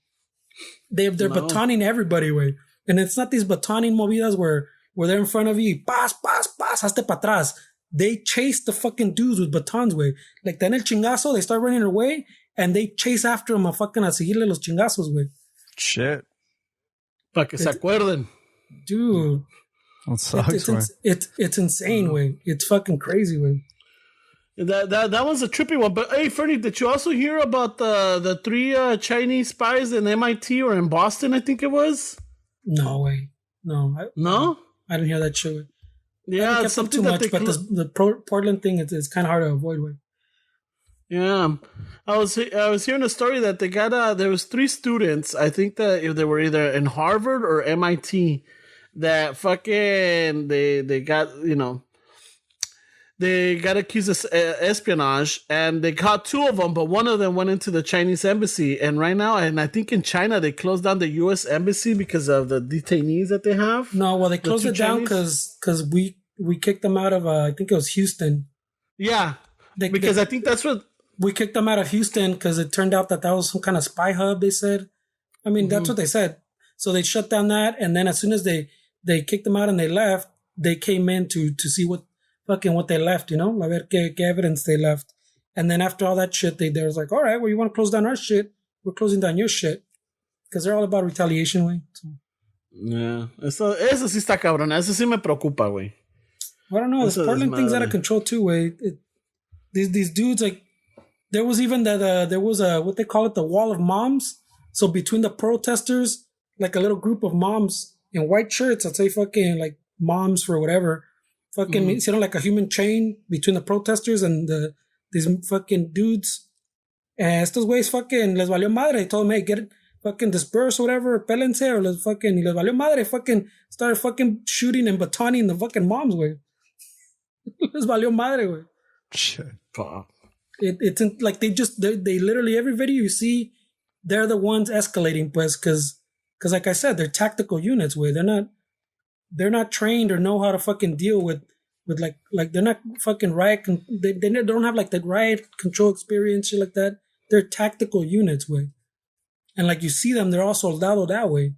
They're batoning everybody, güey. And it's not these batoning movidas where they're in front of you. Pas, hazte pa' atrás. They chase the fucking dudes with batons, güey. Like, then el chingazo, they start running away, and they chase after them a seguirle los chingazos, güey. Shit. Para que se acuerden. Dude. That sucks, güey. It's insane, güey. It's fucking crazy, güey. That was a trippy one. But hey, Ferdy, did you also hear about the 3 Chinese spies in MIT or in Boston, I think it was? No way. No. I didn't hear that shit, güey. Yeah, it's something that much, but the Portland thing is kind of hard to avoid with. Yeah, I was hearing a story that they got there was 3 students. I think that they were either in Harvard or MIT that fucking they got, you know, they got accused of espionage, and they caught 2 of them, but one of them went into the Chinese embassy, and right now, and I think in China they closed down the U.S. embassy because of the detainees that they have. No, well, they closed it down because we kicked them out of I think it was Houston. Yeah, because I think that's what we kicked them out of Houston because it turned out that was some kind of spy hub. They said, I mean, that's what they said. So they shut down that, and then as soon as they kicked them out and they left, they came in to see what they left, you know, a ver qué evidence they left. And then after all that shit, they was like, all right, well, you want to close down our shit? We're closing down your shit. Because they're all about retaliation, güey. So. Yeah. Eso sí está cabrón. Eso sí me preocupa, güey. I don't know. This Portland thing's out of control, too, güey. These dudes, like, there was even there was what they call it, the wall of moms. So between the protesters, like a little group of moms in white shirts, I'd say fucking, like, moms for whatever, fucking, you know, like a human chain between the protesters and these fucking dudes. And estos güeyes fucking les valió madre. Told them, hey, get it, fucking disperse, whatever, pélense, or les valió madre. Fucking started fucking shooting and batoning the fucking moms, güey. Les valió madre, güey. Shit. Fuck. It's like they literally, every video you see, they're the ones escalating, pues, because like I said, they're tactical units, güey. They're not trained or know how to fucking deal with like they're not fucking riot. They don't have like that riot control experience, shit like that. They're tactical units, way. And like you see them, they're all soldado that way.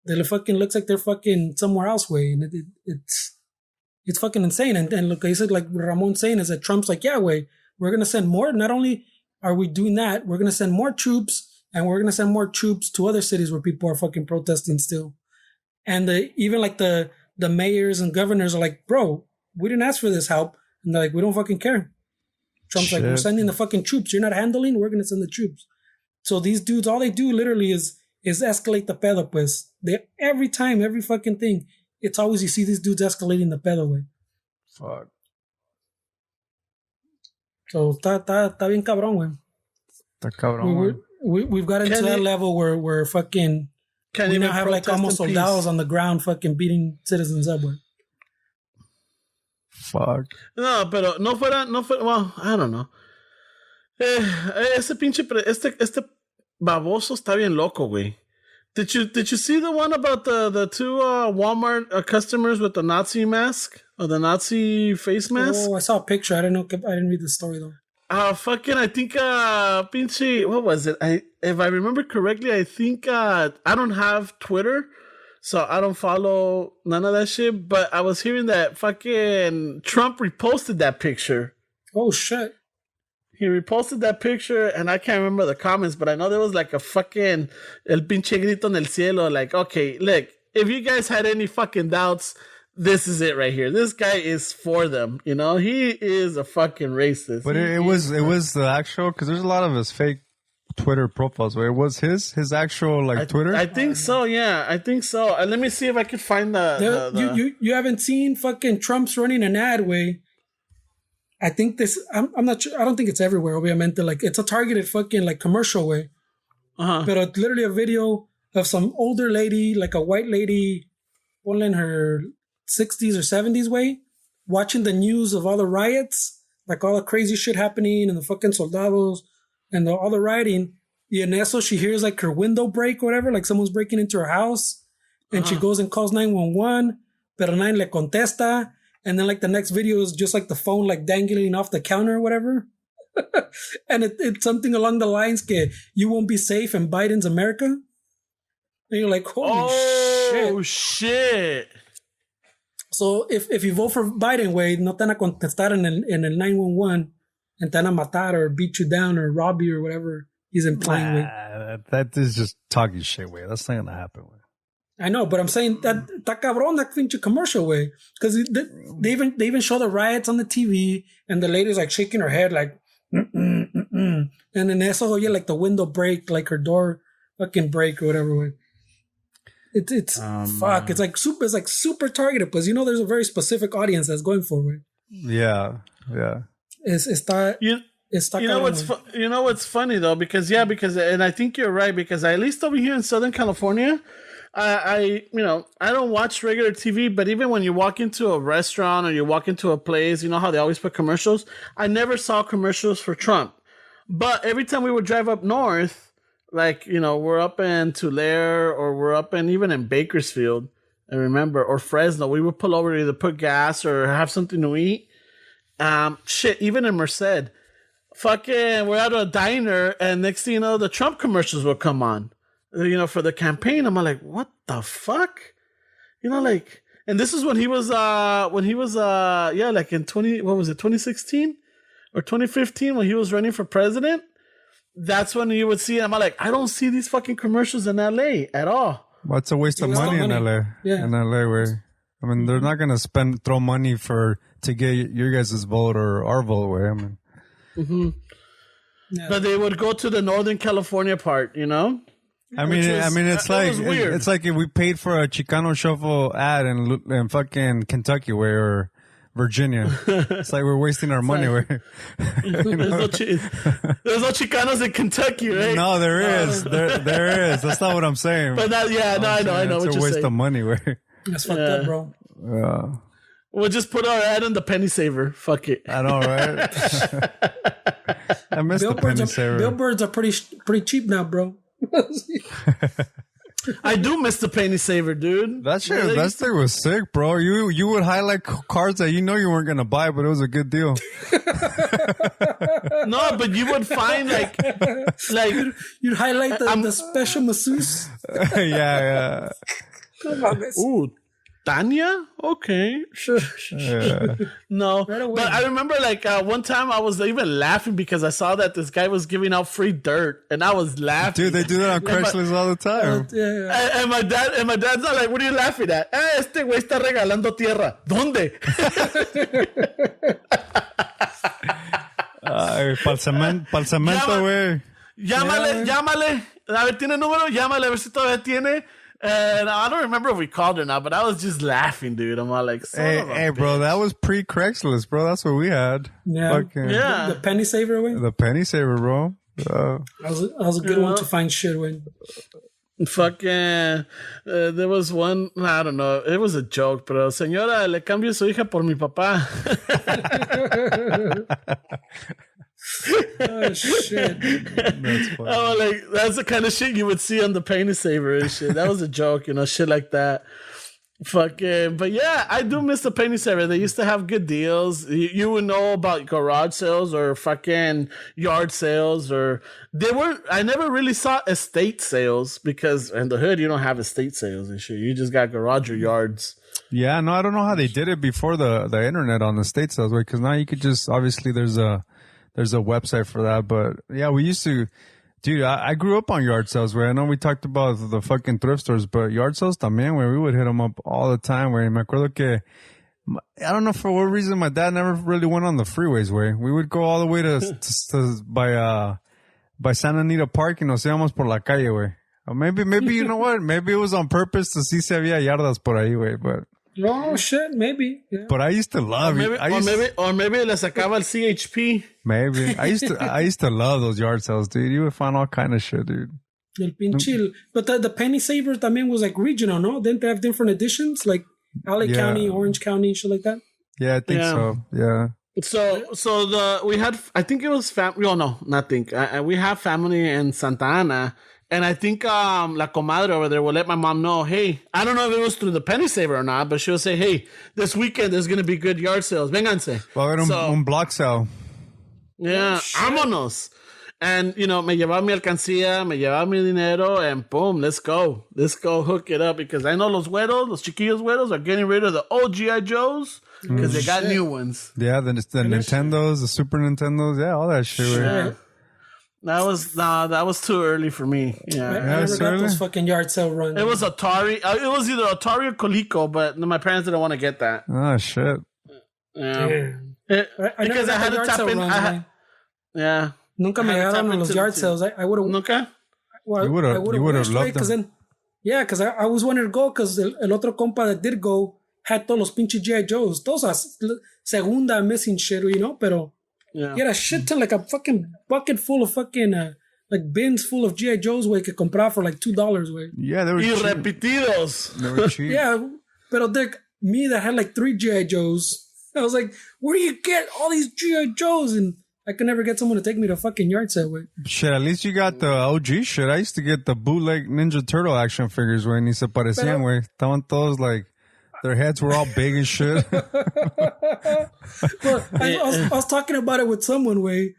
They fucking looks like they're fucking somewhere else, way. And it's fucking insane. And look, I said, like Ramon saying is that Trump's like, yeah, way, we're gonna send more. Not only are we doing that, we're gonna send more troops, and we're gonna send more troops to other cities where people are fucking protesting still. And even like the mayors and governors are like, bro, we didn't ask for this help. And they're like, we don't fucking care. Trump's like, we're sending the fucking troops. You're not handling, we're going to send the troops. So these dudes, all they do literally is escalate the pedo, pues. Every time, every fucking thing, it's always you see these dudes escalating the pedo, way. Fuck. So está bien cabrón, güey. Está cabrón, güey. We've got into that level where fucking... we now have like almost soldados on the ground fucking beating citizens up, güey. Fuck. No, pero no fuera, well, I don't know. Ese pinche, este baboso está bien loco, güey. Did you see the one about the 2 Walmart customers with the Nazi mask or the Nazi face mask? Oh, I saw a picture. I didn't read the story though. Fucking, I think, pinche, what was it? If I remember correctly, I think, I don't have Twitter, so I don't follow none of that shit, but I was hearing that fucking Trump reposted that picture. Oh, shit. He reposted that picture, and I can't remember the comments, but I know there was like a fucking, el pinche grito en el cielo, like, okay, look, if you guys had any fucking doubts, this is it right here. This guy is for them, you know. He is a fucking racist. But it was the actual, because there's a lot of his fake Twitter profiles. Where it was his actual like Twitter. I think so. Yeah, I think so. Let me see if I could find the You haven't seen fucking Trump's running an ad, way. I think this. I'm not sure. I don't think it's everywhere. Obviamente, like it's a targeted fucking like commercial way. But it's literally a video of some older lady, like a white lady, only in her 60s or 70s way, watching the news of all the riots, like all the crazy shit happening and the fucking soldados and all the rioting. Y en eso, she hears like her window break or whatever, like someone's breaking into her house. And she goes and calls 911, pero 9 le contesta. And then like the next video is just like the phone like dangling off the counter or whatever. And it's something along the lines que you won't be safe in Biden's America. And you're like, holy shit. So if you vote for Biden, way, no te van a contestar en el 911 and te van a matar or beat you down or rob you or whatever he's implying with. That is just talking shit, way. That's not gonna happen, way. I know, but I'm saying that cabrón, that pinche commercial, way. Because they even show the riots on the TV and the lady's like shaking her head like, and then eso, yeah, like the window break, like her door fucking break or whatever, way. It's fuck. It's like super targeted, because there's a very specific audience that's going for it. Yeah. You know what's funny though, because and I think you're right, because at least over here in Southern California, I don't watch regular TV, but even when you walk into a restaurant or you walk into a place, you know how they always put commercials. I never saw commercials for Trump, but every time we would drive up north, like, we're up in Tulare or we're up even in Bakersfield, I remember, or Fresno, we would pull over to either put gas or have something to eat. Even in Merced, fucking, we're at a diner, and next thing you know, the Trump commercials will come on, for the campaign. I'm like, what the fuck? And this is when he was, like in 2016 or 2015, when he was running for president. That's when you would see it. I'm like, I don't see these fucking commercials in LA at all. Well, it's a waste of money in LA. Yeah. In LA, where they're not gonna throw money to get your guys' vote or our vote. Where Yeah. But they would go to the Northern California part, it's weird. It's like if we paid for a Chicano shuffle ad in fucking Kentucky, or Virginia. It's like we're wasting our money. There's no Chicanos in Kentucky, right? No, there is. There is. That's not what I'm saying. But I know what you're saying. It's a waste of money. That's fucked up, bro. Yeah. We'll just put our ad in the penny saver. Fuck it. I know, right? I miss the penny saver. Billboards are pretty cheap now, bro. I do miss the penny saver, dude. That thing was sick, bro. You would highlight cards that you weren't gonna buy, but it was a good deal. No, but you would find like you'd highlight the special masseuse. Yeah. Come on, ooh, Tanya? Okay. Yeah. No, but I remember one time I was even laughing because I saw that this guy was giving out free dirt, and I was laughing. Dude, they do that on Craigslist all the time. And my dad's not like, what are you laughing at? Este güey está regalando tierra. ¿Dónde? Ay, pa'l cemento, güey. Llámale. A ver, ¿tiene número? Llámale, a ver si todavía tiene. And I don't remember if we called or not, but I was just laughing, dude. I'm all like, hey, bro, that was pre-Craigslist, bro. That's what we had. Yeah. The penny saver, way. The penny saver, bro. That was a good one to find shit with. Fucking, there was one, I don't know, it was a joke, pero señora, le cambio su hija por mi papá. Oh shit! That's funny. Oh, like that's the kind of shit you would see on the penny saver and shit. That was a joke, shit like that. Fucking, but yeah, I do miss the penny saver. They used to have good deals. You would know about garage sales or fucking yard sales, or I never really saw estate sales, because in the hood you don't have estate sales and shit. You just got garage or yards. Yeah, no, I don't know how they did it before the internet on the estate sales, because now you could just, obviously there's a website for that, but yeah, we used to, dude, I grew up on yard sales, where I know we talked about the fucking thrift stores, but yard sales también, where we would hit them up all the time, where me acuerdo que, I don't know for what reason, my dad never really went on the freeways, where we would go all the way to by Santa Anita Park, y nos íbamos por la calle, where maybe you know what, maybe it was on purpose to see si había yardas por ahí, where, but oh shit, maybe. Yeah. But I used to love it. Or maybe le sacaba el CHP. Maybe. I used to love those yard sales, dude. You would find all kind of shit, dude. El pinche. But the penny saver también was like regional, no? Didn't they have different editions? Like LA County, Orange County, shit like that? Yeah, I think so. Yeah. So we had, I think it was family. Oh no, not think. We have family in Santa Ana, and I think la comadre over there will let my mom know. Hey, I don't know if it was through the penny saver or not, but she'll say, "Hey, this weekend there's gonna be good yard sales. Vénganse." Va a haber un block sale. Yeah, vámonos. And, me llevaba mi alcancía, me llevaba mi dinero, and boom, let's go. Let's go hook it up because I know los chiquillos güeros are getting rid of the old G.I. Joes because they got new ones. Yeah, the Nintendos, the Super Nintendos, yeah, all that shit. Yeah. That was too early for me. Yeah. I never got those fucking yard sale runs. It was Atari. It was either Atari or Coleco, but my parents didn't want to get that. Oh, shit. Yeah. Because I had to tap in. Yeah. Nunca me llegaron a los yard sales. I would have. Nunca? Well, you would have loved them. Because I always wanted to go because el otro compa that did go had todos los pinches G.I. Joes. Todos segunda missing shit, pero he had a shit ton, like a fucking bucket full of fucking, like bins full of G.I. Joes, güey, que compraba for like $2, güey. Yeah, they were cheap. Repetidos. They were cheap. Yeah, pero me that had like 3 G.I. Joes, I was like, where do you get all these G.I. Joes? And I could never get someone to take me to fucking yard sale, güey. Shit, at least you got the OG shit. I used to get the bootleg Ninja Turtle action figures, güey, ni se parecían, güey. Estaban todos like, their heads were all big and shit. Well, I was talking about it with someone, güey.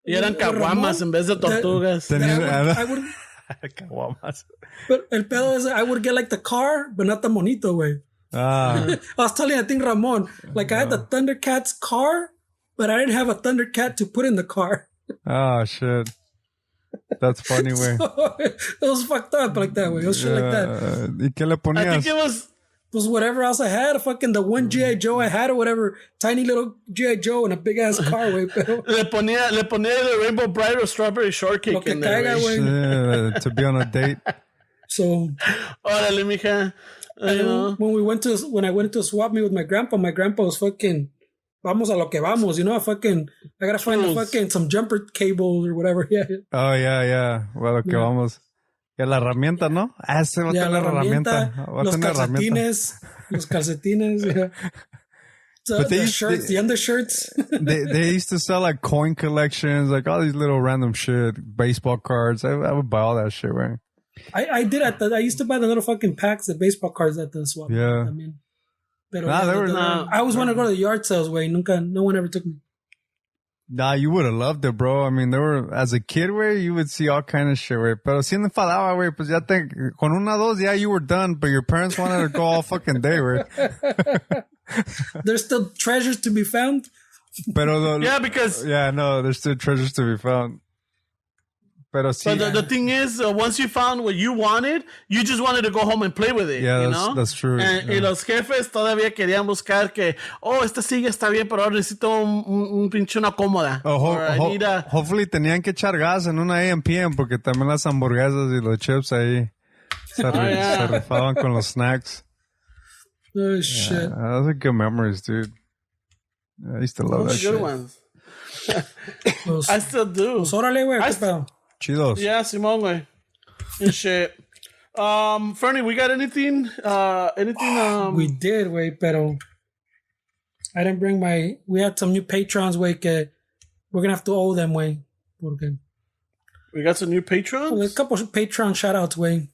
Y eran caguamas en vez de tortugas. I would Caguamas. But el pedo is I would get like the car, but not the monito, güey. I was telling, I think, Ramon, like I had the Thundercats car, but I didn't have a Thundercat to put in the car. Oh, shit. That's funny, way. It was fucked up like that, way. It was shit like that. ¿Y qué le ponías? I think it was whatever else I had, fucking the one G.I. Joe I had or whatever, tiny little G.I. Joe in a big ass car, way. Le ponía the Rainbow Bright or Strawberry Shortcake in there. Yeah, to be on a date. So, órale, mija. When I went to a swap meet with my grandpa was fucking, vamos a lo que vamos, I gotta find some jumper cable or whatever. Yeah. Oh, yeah. Well, lo que vamos. Y la herramienta, ¿no? Ese va a tener herramienta. Los calcetines, yeah. So the undershirts. they used to sell like coin collections, like all these little random shit, baseball cards. I would buy all that shit, right? I did I used to buy the little fucking packs of baseball cards at the swap. Yeah. I mean, I always wanted to go to the yard sales, way. No one ever took me. Nah, you would have loved it, bro. I mean, as a kid, güey, you would see all kind of shit, güey. Pero si enfadaba, güey, pues ya con una, dos, yeah, you were done, but your parents wanted to go all fucking day, güey. There's still treasures to be found. There's still treasures to be found. Pero sí. But the thing is, once you found what you wanted, you just wanted to go home and play with it. Yeah, you know? That's true. Y los jefes todavía querían buscar que, esta silla está bien, pero ahora necesito un pinche una cómoda. Hopefully tenían que echar gas en una AM/PM porque también las hamburguesas y los chips ahí se rifaban con los snacks. Oh, shit. Those are good memories, dude. I used to love that shit. Good ones. I still do. Pues órale, güey, ¿qué pedo? Chidos. Yeah, Simón, güey. And shit. Fernie, we got anything? We did, güey, pero I didn't bring we had some new patrons, güey, que we're gonna have to owe them, güey. Porque we got some new patrons? A couple of Patreon shout-outs, güey.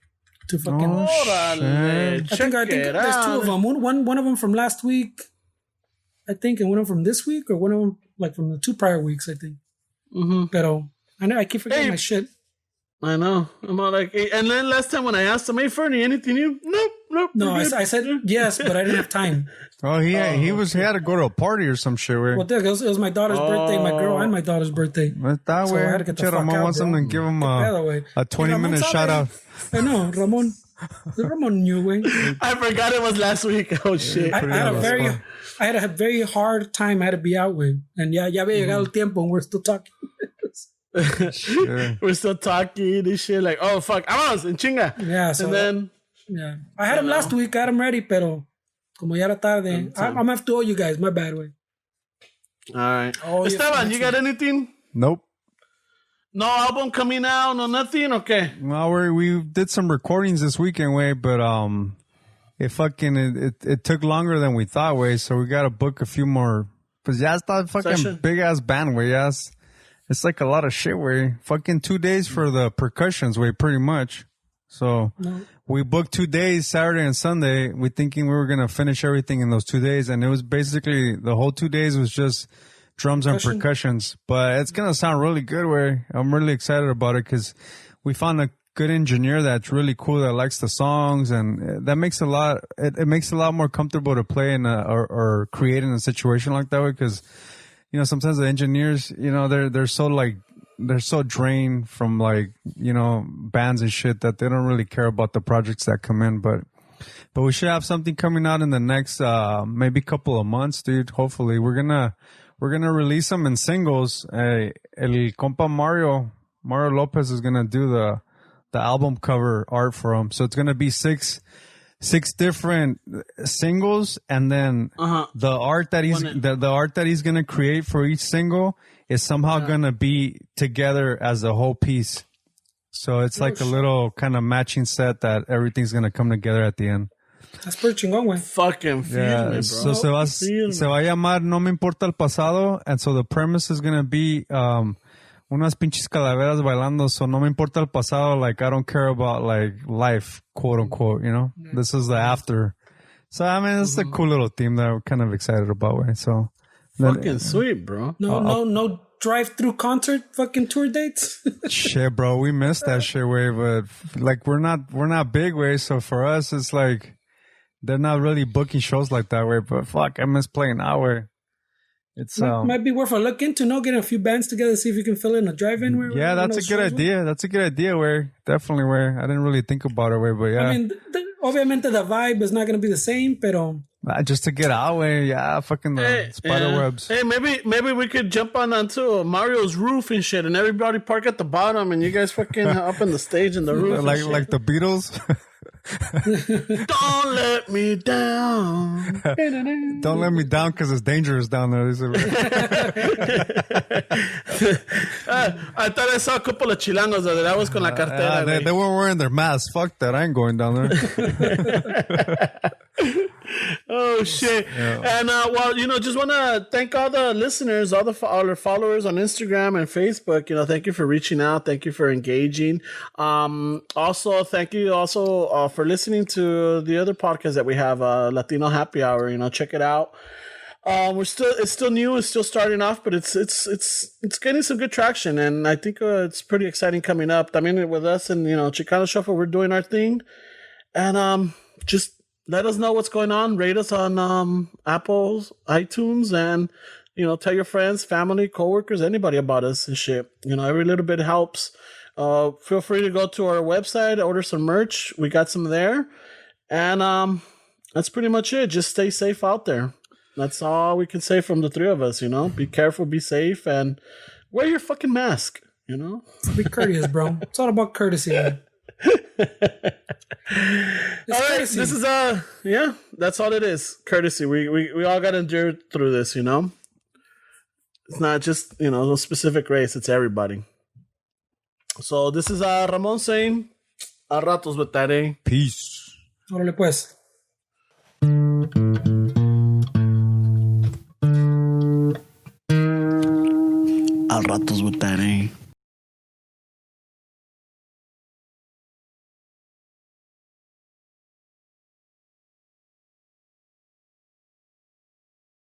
To fucking... I think there's 2 of them. One of them from last week, I think, and one of them from this week, or one of them, like, from the 2 prior weeks, I think. Mm-hmm. Pero I know I keep forgetting my shit. I know. I'm all like, and then last time when I asked him, hey, Fernie, anything new? Nope. No, I said yes, but I didn't have time. Oh, he had to go to a party or some shit. Where? Well, it was my daughter's birthday, my girl and my daughter's birthday. That way, I had to get the fuck Ramon wants him to give him a 20-minute shout out. I know, Ramon knew, way. I forgot it was last week. Oh shit! I had a very hard time. I had to be out with, and ya había llegado el tiempo, and we're still talking. We're still talking and shit. Like, oh fuck, vámonos en chinga. Yeah. So, and then, I had him last week. I had him ready, pero como ya era tarde, I'm gonna have to owe you guys. My bad, way. All right. Esteban, you got anything? Nope. No album coming out, no nothing. Okay. Well, we did some recordings this weekend, way, but it took longer than we thought, way. So we got to book a few more. Cause yeah, it's that fucking big ass band, way. Yes, it's like a lot of shit, way. Fucking 2 days for the percussions, way, pretty much. So we booked 2 days, Saturday and Sunday. We thinking we were gonna finish everything in those 2 days, and it was basically the whole 2 days was just drums and percussions. But it's gonna sound really good. Where I'm really excited about it because we found a good engineer that's really cool that likes the songs, and that makes a lot. It makes it a lot more comfortable to play in or create in a situation like that way. Because sometimes the engineers, they're so drained from bands and shit that they don't really care about the projects that come in. But we should have something coming out in the next maybe couple of months, dude. Hopefully, we're gonna release them in singles. El compa Mario Lopez is gonna do the album cover art for them. So it's gonna be six different singles, and then the art that he's gonna create for each single is somehow gonna be together as a whole piece. So it's like a little kind of matching set that everything's gonna come together at the end. That's pretty chingón, güey. Fucking feel me, bro. So se va a llamar No Me Importa el Pasado, and so the premise is gonna be unas pinches calaveras bailando. So no me importa el pasado, like I don't care about like life, quote unquote. This is the after. So I mean, it's a cool little theme that we're kind of excited about, right? So fucking sweet, bro. No drive-through concert fucking tour dates. Shit, bro, we missed that shit, way. But like we're not big, way. So for us, it's like they're not really booking shows like that, way. But fuck, I miss playing that way. It's might be worth a look into, getting a few bands together, see if you can fill in a drive-in. Yeah, that's a good idea. That's a good idea, where definitely where I didn't really think about it, way, but yeah. I mean, obviamente the vibe is not going to be the same, pero just to get out, way, yeah, fucking the spider webs. Hey, maybe we could jump onto Mario's roof and shit, and everybody park at the bottom, and you guys fucking up on the stage and the roof, like the Beatles. Don't let me down. Don't let me down because it's dangerous down there. I thought I saw a couple of chilangos that was con la cartera. They weren't wearing their masks. Fuck that. I ain't going down there. Oh shit. Yeah. And just want to thank all the listeners, all our followers on Instagram and Facebook. Thank you for reaching out, thank you for engaging. Also thank you for listening to the other podcast that we have, Latino Happy Hour. Check it out. It's still new, it's still starting off, but it's getting some good traction, and I think it's pretty exciting coming up. I mean, with us and Chicano Shuffle, we're doing our thing, and just let us know what's going on. Rate us on Apple, iTunes, and tell your friends, family, coworkers, anybody about us and shit. Every little bit helps. Feel free to go to our website, order some merch. We got some there, and that's pretty much it. Just stay safe out there. That's all we can say from the three of us. Be careful, be safe, and wear your fucking mask. Be courteous, bro. It's all about courtesy. Man. All right, this is that's all it is. Courtesy. We all got to endure through this. It's not just no specific race. It's everybody. So this is Ramon saying, "A ratos vetaré." Peace. Órale pues. A ratos vetaré.